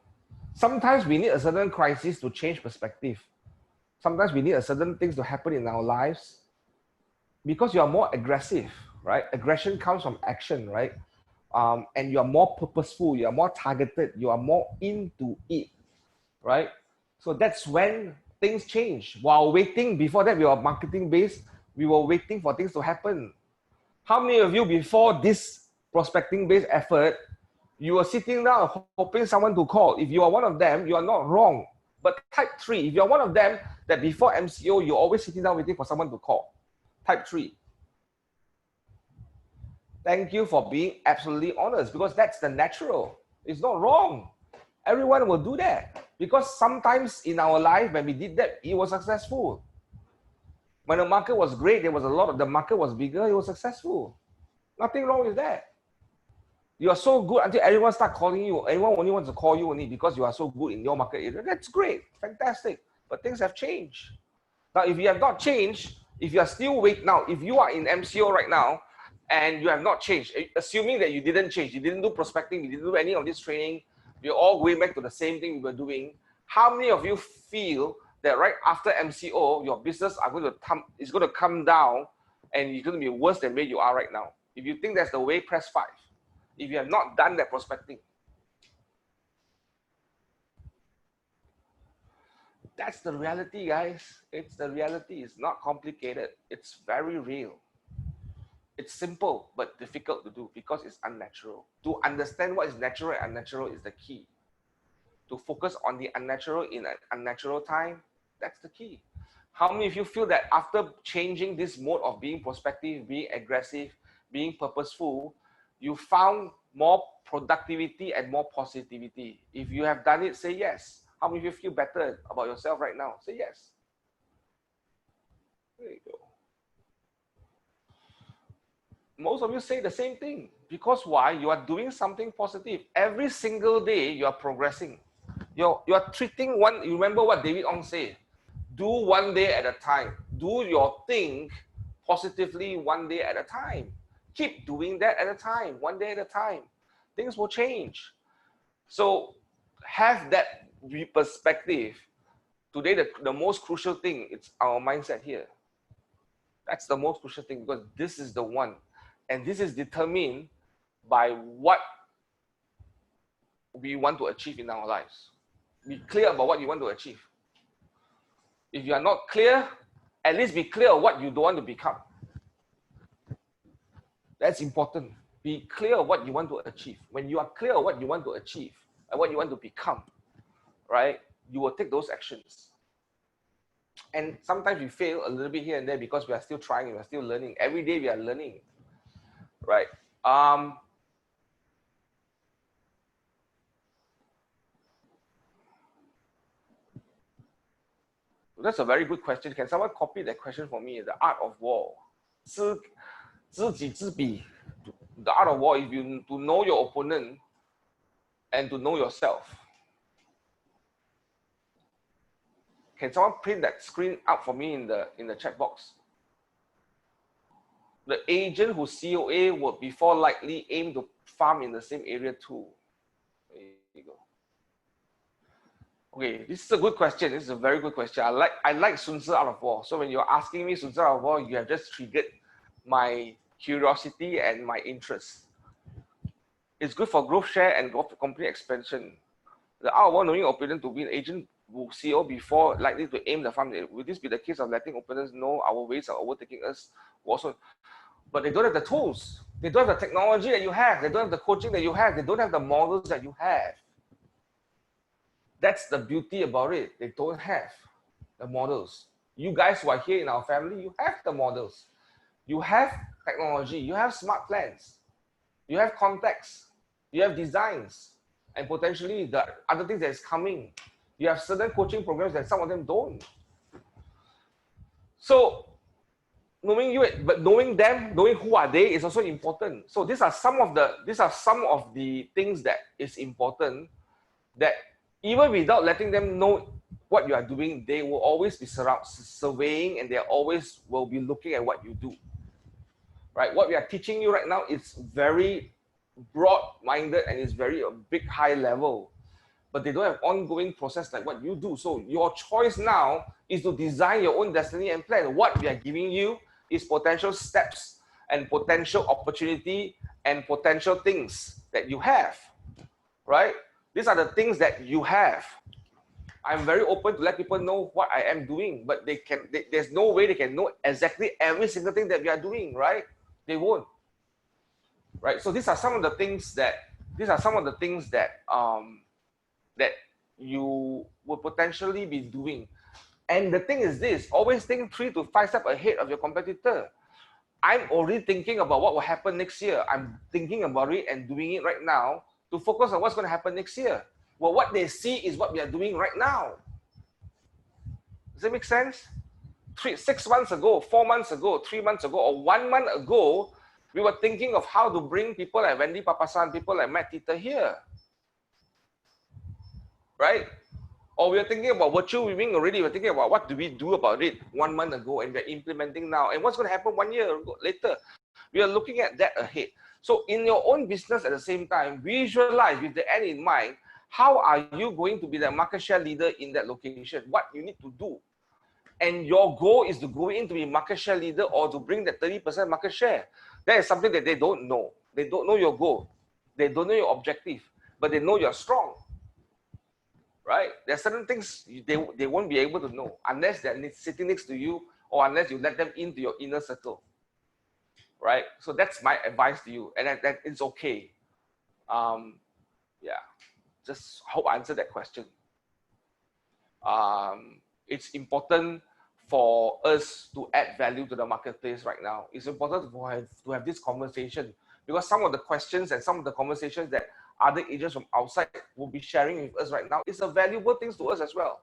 Sometimes we need a certain crisis to change perspective. Sometimes we need a certain things to happen in our lives because you are more aggressive, right? Aggression comes from action, right? And you are more purposeful, you are more targeted, you are more into it, right? So that's when things change. While waiting, before that we were marketing based, we were waiting for things to happen. How many of you before this prospecting based effort, you were sitting down hoping someone to call? If you are one of them, you are not wrong. But type 3, if you're one of them that before MCO, you're always sitting down waiting for someone to call. Type 3. Thank you for being absolutely honest, because that's the natural. It's not wrong. Everyone will do that because sometimes in our life when we did that, it was successful. When the market was great, the market was bigger, it was successful. Nothing wrong with that. You are so good until everyone start calling you. Everyone only wants to call you only because you are so good in your market area. That's great, fantastic. But things have changed. Now, if you have not changed, if you are still waiting now, if you are in MCO right now and you have not changed, assuming that you didn't change, you didn't do prospecting, you didn't do any of this training, you're all going back to the same thing we were doing. How many of you feel that right after MCO, your business is going to come down and you're going to be worse than where you are right now? If you think that's the way, press 5. If you have not done that prospecting. That's the reality, guys. It's the reality. It's not complicated. It's very real. It's simple but difficult to do because it's unnatural. To understand what is natural and unnatural is the key. To focus on the unnatural in an unnatural time, that's the key. How many of you feel that after changing this mode of being prospective, being aggressive, being purposeful, you found more productivity and more positivity? If you have done it, say yes. How many of you feel better about yourself right now? Say yes. There you go. Most of you say the same thing. Because why? You are doing something positive. Every single day, you are progressing. You are treating one, you remember what David Ong said, do one day at a time. Do your thing positively one day at a time. Keep doing that at a time, one day at a time. Things will change. So have that perspective. Today, the most crucial thing, it's our mindset here. That's the most crucial thing because this is the one. And this is determined by what we want to achieve in our lives. Be clear about what you want to achieve. If you are not clear, at least be clear what you don't want to become. That's important. Be clear what you want to achieve. When you are clear what you want to achieve and what you want to become, right, you will take those actions. And sometimes we fail a little bit here and there because we are still trying, we are still learning. Every day we are learning, right? That's a very good question. Can someone copy that question for me? The art of war. 知己知彼. The art of war is to know your opponent and to know yourself. Can someone print that screen out for me in the chat box? The agent whose COA would before likely aim to farm in the same area too. There you go. Okay, this is a good question. This is a very good question. I like Sun Tzu Art of War. So when you're asking me Sun Tzu Art of War, you have just triggered my curiosity and my interest. It's good for growth share and company expansion. The art of war knowing opponent to win agent will CO before likely to aim the farm. Will this be the case of letting opponents know our ways are overtaking us? Also, but they don't have the tools. They don't have the technology that you have. They don't have the coaching that you have. They don't have the models that you have. That's the beauty about it. They don't have the models. You guys who are here in our family, you have the models. You have technology. You have smart plans. You have contacts. You have designs. And potentially the other things that is coming. You have certain coaching programs that some of them don't. So knowing you, but knowing them, knowing who are they is also important. So these are some of the things that is important, that even without letting them know what you are doing, they will always be surveying, and they always will be looking at what you do. Right? What we are teaching you right now is very broad-minded and is very a big high level, but they don't have ongoing process like what you do. So your choice now is to design your own destiny and plan. What we are giving you is potential steps and potential opportunity and potential things that you have, right? These are the things that you have. I'm very open to let people know what I am doing, but there's no way they can know exactly every single thing that we are doing, right? They won't. Right. So these are some of the things that that you will potentially be doing. And the thing is this, always think 3 to 5 steps ahead of your competitor. I'm already thinking about what will happen next year. I'm thinking about it and doing it right now to focus on what's going to happen next year. Well, what they see is what we are doing right now. Does that make sense? 6 months ago, 4 months ago, 3 months ago, or 1 month ago, we were thinking of how to bring people like Wendy Papasan, people like Matt Tita here. Right? Or we are thinking about virtual weaving already. We're thinking about what do we do about it 1 month ago, and we're implementing now. And what's going to happen 1 year later? We are looking at that ahead. So in your own business at the same time, visualize with the end in mind, how are you going to be the market share leader in that location? What you need to do. And your goal is to go in to be market share leader or to bring that 30% market share. That is something that they don't know. They don't know your goal. They don't know your objective, but they know you're strong. Right? There are certain things they won't be able to know unless they're sitting next to you or unless you let them into your inner circle. right? So that's my advice to you, and that it's okay. Yeah, just hope I answered that question. It's important for us to add value to the marketplace right now. It's important to have this conversation, because some of the questions and some of the conversations that other agents from outside will be sharing with us right now is a valuable thing to us as well.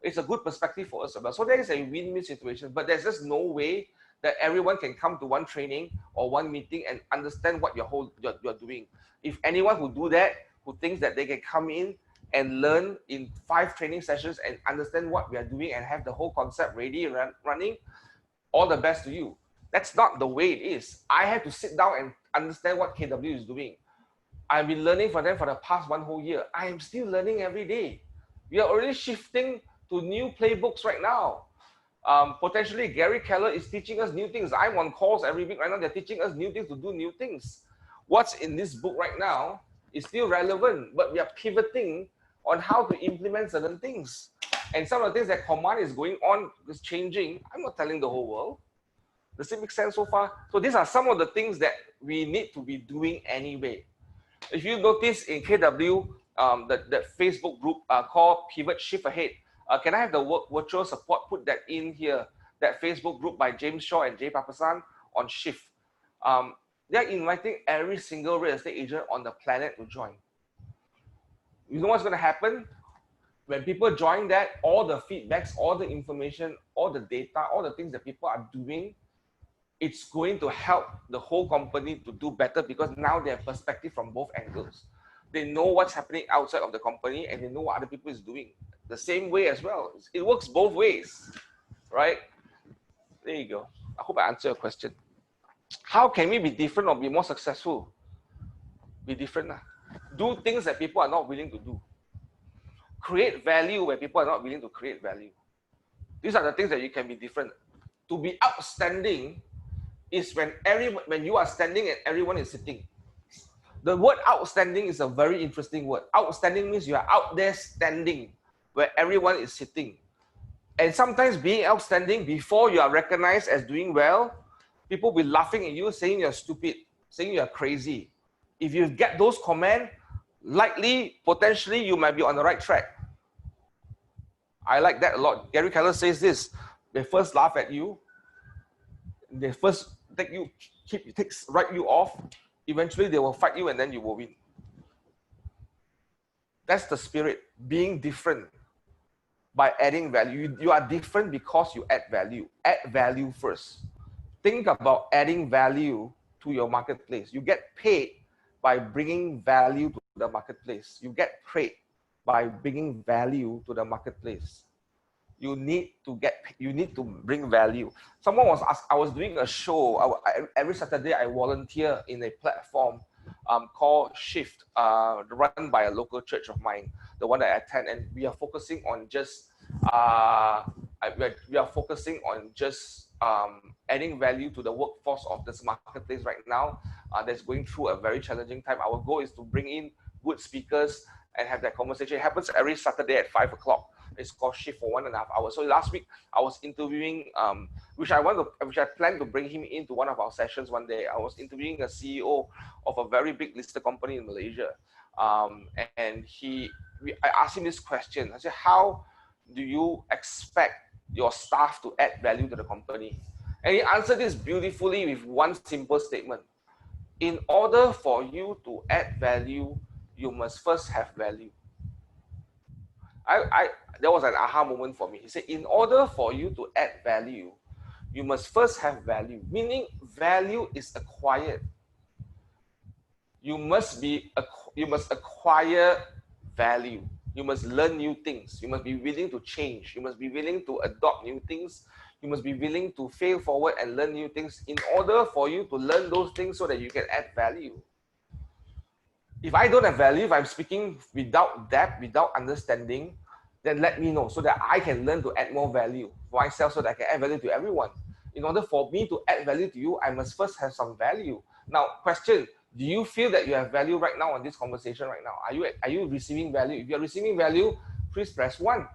It's a good perspective for us as well. So there is a win-win situation, but there's just no way that everyone can come to one training or one meeting and understand what you're doing. If anyone who do that, who thinks that they can come in and learn in 5 training sessions and understand what we are doing and have the whole concept ready and running, all the best to you. That's not the way it is. I have to sit down and understand what KW is doing. I've been learning for them for the past 1 whole year. I am still learning every day. We are already shifting to new playbooks right now. Potentially, Gary Keller is teaching us new things. I'm on calls every week right now. They're teaching us new things to do new things. What's in this book right now is still relevant, but we are pivoting on how to implement certain things. And some of the things that Command is going on is changing. I'm not telling the whole world. Does it make sense so far? So these are some of the things that we need to be doing anyway. If you notice in KW, the Facebook group called Pivot Shift Ahead, can I have the virtual support put that in here? That Facebook group by James Shaw and Jay Papasan on Shift. They're inviting every single real estate agent on the planet to join. You know what's going to happen? When people join that, all the feedbacks, all the information, all the data, all the things that people are doing, it's going to help the whole company to do better, because now they have perspective from both angles. They know what's happening outside of the company and they know what other people is doing. The same way as well. It works both ways, right? There you go. I hope I answered your question. How can we be different or be more successful? Be different. Do things that people are not willing to do. Create value where people are not willing to create value. These are the things that you can be different. To be outstanding is when you are standing and everyone is sitting. The word outstanding is a very interesting word. Outstanding means you are out there standing where everyone is sitting. And sometimes being outstanding, before you are recognized as doing well, people will be laughing at you, saying you're stupid, saying you're crazy. If you get those comments, likely, potentially, you might be on the right track. I like that a lot. Gary Keller says this: they first laugh at you, they first write you off, eventually they will fight you and then you will win. That's the spirit, being different by adding value. You are different because you add value. Add value first. Think about adding value to your marketplace. You get paid by bringing value to the marketplace. You get paid by bringing value to the marketplace. You need to bring value. Someone was asked, I was doing a show. Every Saturday, I volunteer in a platform called Shift, run by a local church of mine, the one that I attend, and we are focusing on just adding value to the workforce of this marketplace right now. That's going through a very challenging time. Our goal is to bring in good speakers and have that conversation. It happens every Saturday at 5 o'clock. It's called Shift for 1.5 hours. So last week I was interviewing, which I plan to bring him into one of our sessions one day. I was interviewing a CEO of a very big listed company in Malaysia, and I asked him this question. I said, "How do you expect your staff to add value to the company?" And he answered this beautifully with one simple statement: in order for you to add value, you must first have value. That was an aha moment for me. He said, in order for you to add value, you must first have value, meaning value is acquired. You must acquire value. You must learn new things. You must be willing to change. You must be willing to adopt new things. You must be willing to fail forward and learn new things in order for you to learn those things so that you can add value. If I don't have value, if I'm speaking without depth, without understanding, then let me know so that I can learn to add more value for myself so that I can add value to everyone. In order for me to add value to you, I must first have some value. Now, question, do you feel that you have value right now on this conversation right now? Are you receiving value? If you're receiving value, please press 1.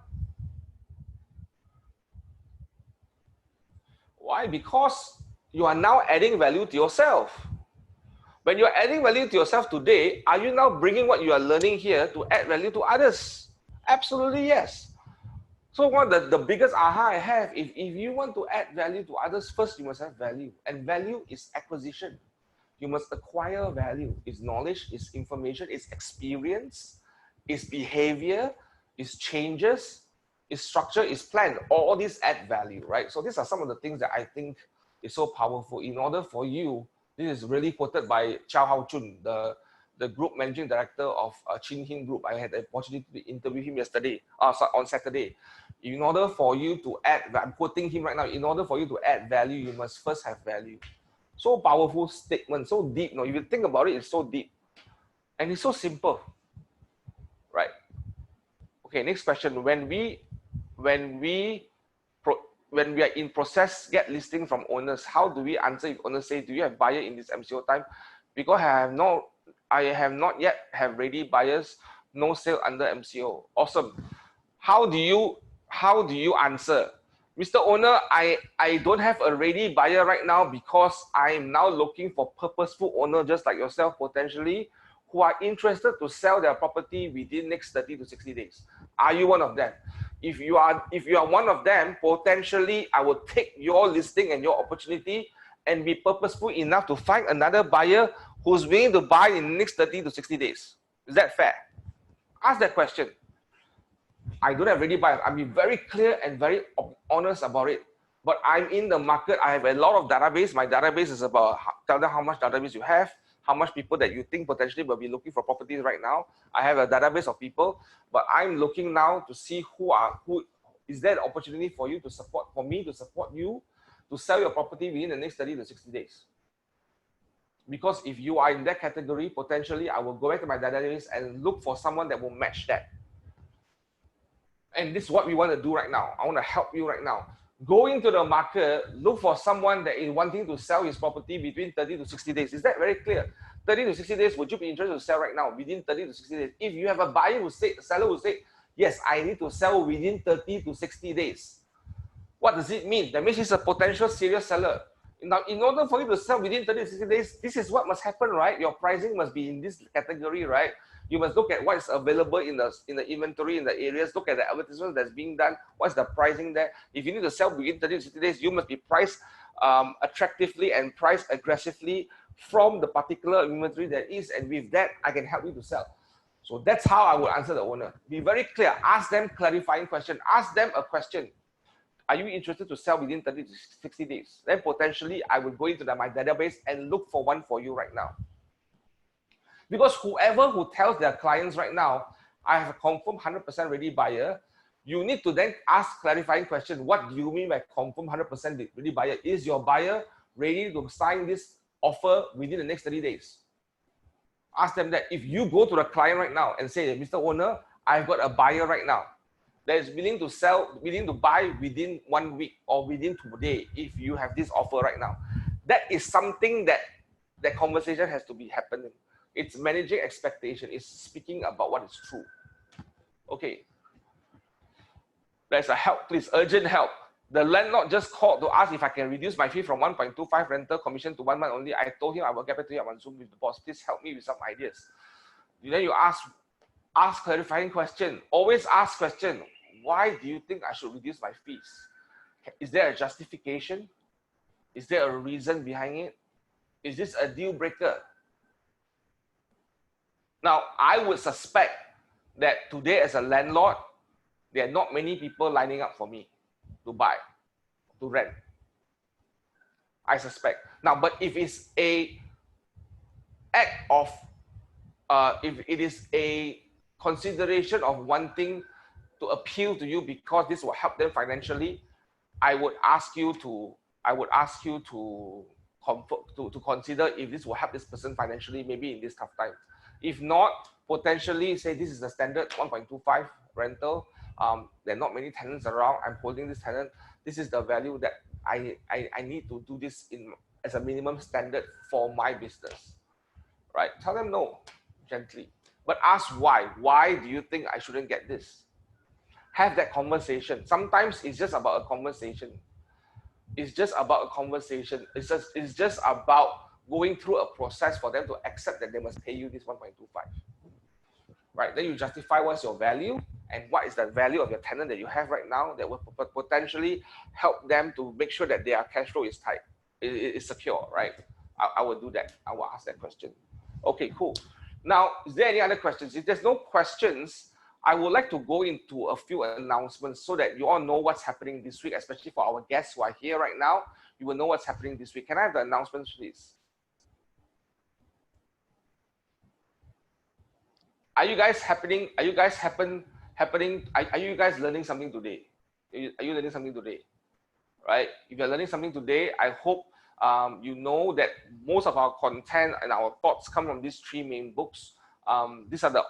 Why? Because you are now adding value to yourself. When you're adding value to yourself today, are you now bringing what you are learning here to add value to others? Absolutely yes. So one of the biggest aha I have, if you want to add value to others, first you must have value. And value is acquisition. You must acquire value. It's knowledge, it's information, it's experience, it's behavior, it's changes, it's structure, it's plan. All these add value, right? So these are some of the things that I think is so powerful. In order for you, this is really quoted by Chow Hao Chun, the group managing director of Chin Hin Group. I had the opportunity to interview him yesterday, on Saturday. In order for you to add, I'm quoting him right now, in order for you to add value, you must first have value. So powerful statement, so deep. If you think about it, it's so deep. And it's so simple. Right? Okay, next question. When we are in process, get listing from owners, how do we answer if owners say, do you have buyer in this MCO time? Because I have not yet have ready buyers, no sale under MCO. Awesome. How do you answer? Mr. Owner, I don't have a ready buyer right now because I'm now looking for purposeful owner just like yourself potentially who are interested to sell their property within next 30 to 60 days. Are you one of them? If you are one of them, potentially I will take your listing and your opportunity and be purposeful enough to find another buyer who's willing to buy in the next 30 to 60 days. Is that fair? Ask that question. I don't have ready buyers. I'll be very clear and very honest about it. But I'm in the market. I have a lot of database. My database is about, tell them how much database you have, how much people that you think potentially will be looking for properties right now. I have a database of people, but I'm looking now to see who is there an opportunity for you to support, for me to support you to sell your property within the next 30 to 60 days. Because if you are in that category, potentially I will go back to my database and look for someone that will match that. And this is what we want to do right now. I want to help you right now. Go into the market, look for someone that is wanting to sell his property between 30 to 60 days. Is that very clear? 30 to 60 days, would you be interested to sell right now within 30 to 60 days? If you have a buyer who say, seller who say, yes, I need to sell within 30 to 60 days. What does it mean? That means he's a potential serious seller. Now, in order for you to sell within 30 to 60 days, this is what must happen, right? Your pricing must be in this category, right? You must look at what is available in the inventory in the areas. Look at the advertisement that's being done. What's the pricing there? If you need to sell within 30 to 60 days, you must be priced attractively and priced aggressively from the particular inventory that is. And with that, I can help you to sell. So that's how I would answer the owner. Be very clear. Ask them clarifying question. Ask them a question. Are you interested to sell within 30 to 60 days? Then potentially I will go into my database and look for one for you right now. Because whoever who tells their clients right now, I have a confirmed 100% ready buyer, you need to then ask clarifying question. What do you mean by confirmed 100% ready buyer? Is your buyer ready to sign this offer within the next 30 days? Ask them that. If you go to the client right now and say, Mr. Owner, I've got a buyer right now that is willing to sell, willing to buy within 1 week or within today, if you have this offer right now. That is something that conversation has to be happening. It's managing expectation. It's speaking about what is true. Okay. There's a help, please. Urgent help. The landlord just called to ask if I can reduce my fee from 1.25 rental commission to 1 month only. I told him I will get back to you on Zoom with the boss. Please help me with some ideas. Then you ask clarifying question. Always ask question. Why do you think I should reduce my fees? Is there a justification? Is there a reason behind it? Is this a deal breaker? Now, I would suspect that today as a landlord, there are not many people lining up for me to buy, to rent. I suspect. Now, but if it's a act of, if it is a consideration of wanting to appeal to you because this will help them financially, I would ask you to consider if this will help this person financially, maybe in this tough time. If not, potentially say this is the standard 1.25 rental. There are not many tenants around. I'm holding this tenant. This is the value that I need to do this as a minimum standard for my business. Right? Tell them no, gently. But ask why. Why do you think I shouldn't get this? Have that conversation. Sometimes it's just about a conversation. It's just about a conversation. It's just about going through a process for them to accept that they must pay you this 1.25. Right? Then you justify what's your value and what is the value of your tenant that you have right now that will potentially help them to make sure that their cash flow is tight, is secure, right? I will do that. I will ask that question. Okay, cool. Now, is there any other questions? If there's no questions, I would like to go into a few announcements so that you all know what's happening this week, especially for our guests who are here right now. You will know what's happening this week. Can I have the announcements, please? Are you guys happening? Are you guys happening? Are you guys learning something today? Are you learning something today? Right? If you're learning something today, I hope you know that most of our content and our thoughts come from these three main books. These are the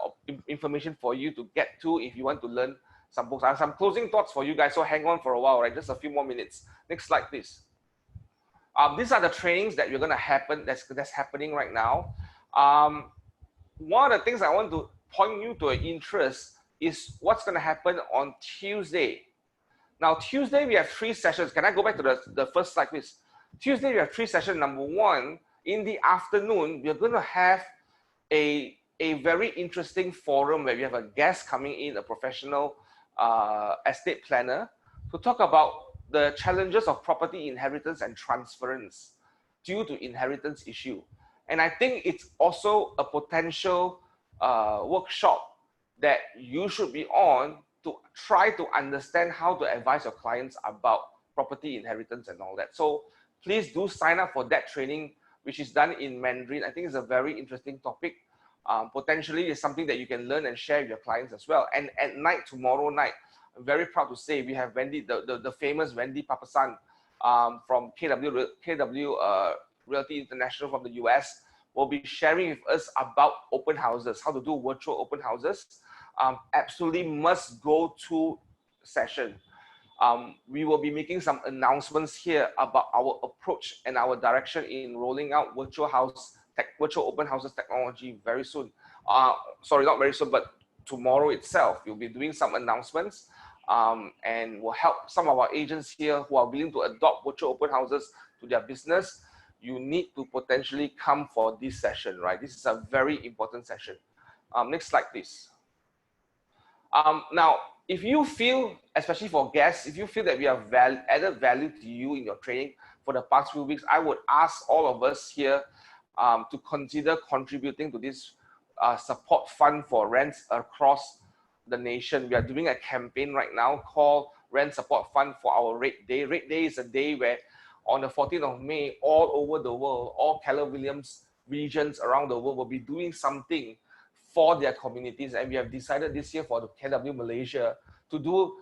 information for you to get to if you want to learn some books. I have some closing thoughts for you guys, so hang on for a while, right? Just a few more minutes. Next slide, please. These are the trainings that you're gonna happen. That's happening right now. One of the things I want to point you to an interest is what's going to happen on Tuesday. Now, Tuesday, we have 3 sessions. Can I go back to the first slide, please? Tuesday, we have 3 sessions. Number 1, in the afternoon, we're going to have a very interesting forum where we have a guest coming in, a professional estate planner, to talk about the challenges of property inheritance and transference due to inheritance issue. And I think it's also a potential workshop that you should be on to try to understand how to advise your clients about property inheritance and all that. So please do sign up for that training, which is done in Mandarin. I think it's a very interesting topic. Potentially, it's something that you can learn and share with your clients as well. And at night, tomorrow night, I'm very proud to say we have Wendy, the famous Wendy Papasan from KW Realty International from the US, will be sharing with us about open houses, how to do virtual open houses. Absolutely must go to session. We will be making some announcements here about our approach and our direction in rolling out virtual open houses technology very soon. Sorry, not very soon, but tomorrow itself. We'll be doing some announcements and will help some of our agents here who are willing to adopt virtual open houses to their business. You need to potentially come for this session, right? This is a very important session. Next slide, please. Now, if you feel, especially for guests, if you feel that we have added value to you in your training for the past few weeks, I would ask all of us here to consider contributing to this support fund for rents across the nation. We are doing a campaign right now called Rent Support Fund for our Rate Day. Rate Day is a day where on the 14th of May, all over the world, all Keller Williams regions around the world will be doing something for their communities. And we have decided this year for the KW Malaysia to do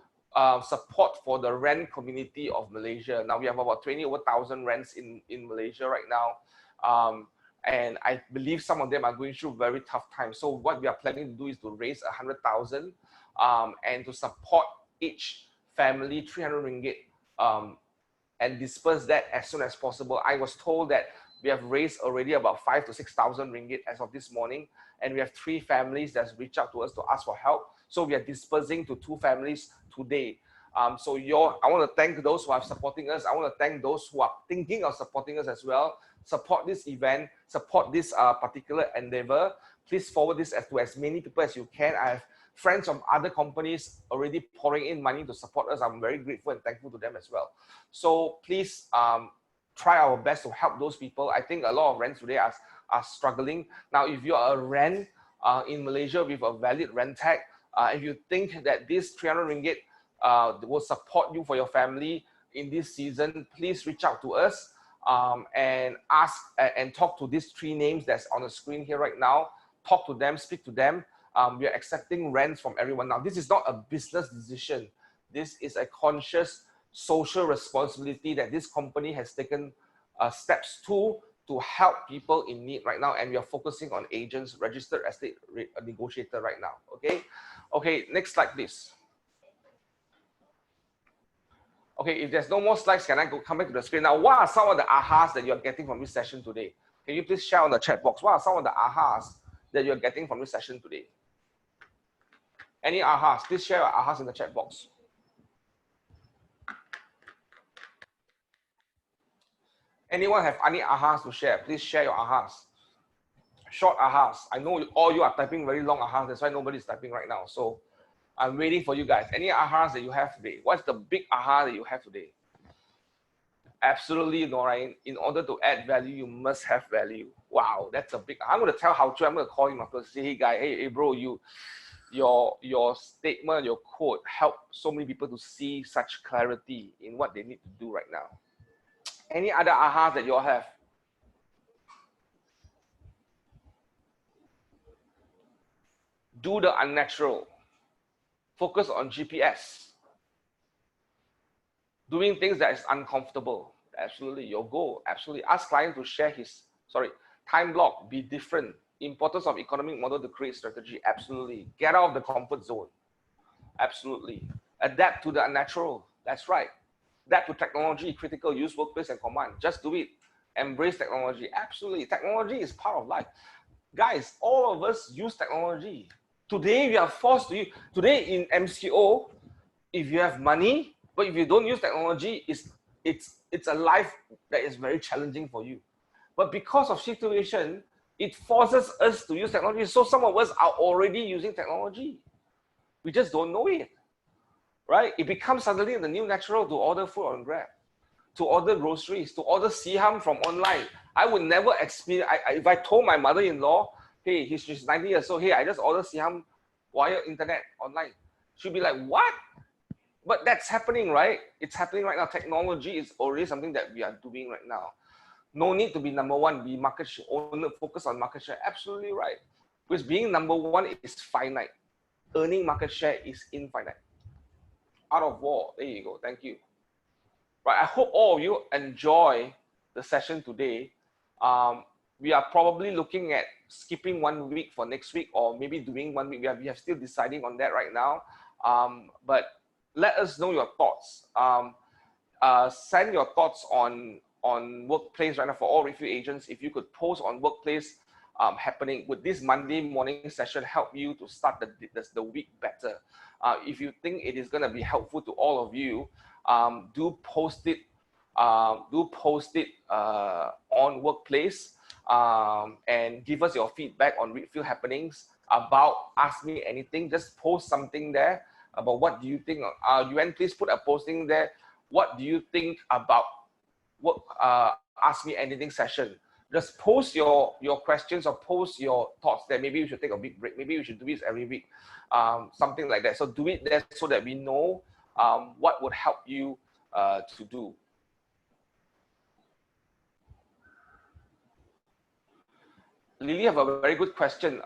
support for the rent community of Malaysia. Now we have about 20,000 rents in Malaysia right now. And I believe some of them are going through very tough times. So what we are planning to do is to raise 100,000 and to support each family 300 ringgit and disperse that as soon as possible. I was told that we have raised already about 5,000 to 6,000 ringgit as of this morning, and we have 3 families that's reached out to us to ask for help. So we are dispersing to 2 families today. I want to thank those who are supporting us. I want to thank those who are thinking of supporting us as well. Support this event, support this particular endeavor. Please forward this to as many people as you can. I have friends from other companies already pouring in money to support us. I'm very grateful and thankful to them as well. So please try our best to help those people. I think a lot of rents today are struggling. Now, if you are a rent in Malaysia with a valid rent tag, if you think that this 300 ringgit will support you for your family in this season, please reach out to us and ask and talk to these 3 names that's on the screen here right now. Talk to them, speak to them. We are accepting rents from everyone. Now, this is not a business decision. This is a conscious social responsibility that this company has taken steps to help people in need right now. And we are focusing on agents, registered estate negotiator right now. Okay, next slide, please. Okay, if there's no more slides, can I come back to the screen? Now, what are some of the ahas that you're getting from this session today? Can you please share on the chat box? What are some of the ahas that you're getting from this session today? Any ahas? Please share your ahas in the chat box. Anyone have any ahas to share? Please share your ahas. Short ahas. I know all you are typing very long ahas. That's why nobody's typing right now. So I'm waiting for you guys. Any ahas that you have today? What's the big aha that you have today? Absolutely, Nora. In order to add value, you must have value. Wow, that's a big. I'm going to tell how to. I'm going to call him after. Say, hey guy, hey bro, your statement, your quote helped so many people to see such clarity in what they need to do right now. Any other ahas that you all have? Do the unnatural. Focus on GPS. Doing things that is uncomfortable. Absolutely, your goal. Absolutely. Ask client to share his, time block, be different. Importance of economic model to create strategy. Absolutely. Get out of the comfort zone. Absolutely. Adapt to the unnatural. That's right. Adapt to technology, critical use, workplace, and command. Just do it. Embrace technology. Absolutely. Technology is part of life. Guys, all of us use technology. Today, we are forced to use. Today in MCO, if you have money, but if you don't use technology, it's a life that is very challenging for you. But because of situation, it forces us to use technology. So some of us are already using technology. We just don't know it, right? It becomes suddenly the new natural to order food on Grab, to order groceries, to order siham from online. I would never experience, if I told my mother-in-law, hey, she's 90 years old, hey, I just ordered siham via internet online. She'd be like, what? But that's happening, right? It's happening right now. Technology is already something that we are doing right now. No need to be number one, be market share, only focus on market share. Absolutely right. Because being number one is finite. Earning market share is infinite. Out of war. There you go. Thank you. Right. I hope all of you enjoy the session today. We are probably looking at skipping 1 week for next week, or maybe doing 1 week. We are still deciding on that right now. But let us know your thoughts. Send your thoughts on workplace right now for all review agents. If you could post on workplace happening, would this Monday morning session help you to start the week better? If you think it is going to be helpful to all of you, do post it. On workplace and give us your feedback on review happenings about Ask Me Anything. Just post something there about what do you think. UN, please put a posting there. What do you think about what Ask Me Anything session? Just post your questions or post your thoughts there. Maybe we should take a big break. Maybe we should do this every week, something like that. So do it there so that we know what would help you to do. Lily have a very good question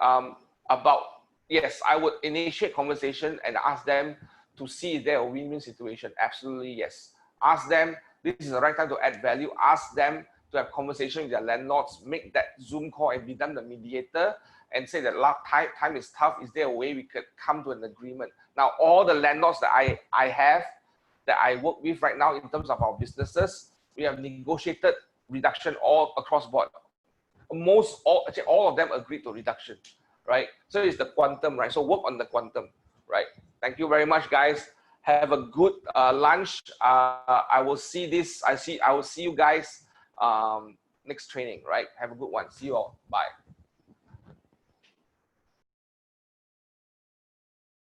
about, yes, I would initiate conversation and ask them to see if they're a win-win situation. Absolutely, yes. Ask them, this is the right time to add value. Ask them to have conversation with their landlords, make that Zoom call and be them the mediator and say that time is tough. Is there a way we could come to an agreement? Now, all the landlords that I have, that I work with right now in terms of our businesses, we have negotiated reduction all across board. Actually all of them agreed to reduction, right? So it's the quantum, right? So work on the quantum, right? Thank you very much, guys. Have a good lunch. I will see you guys next training, right? Have a good one. See you all. Bye.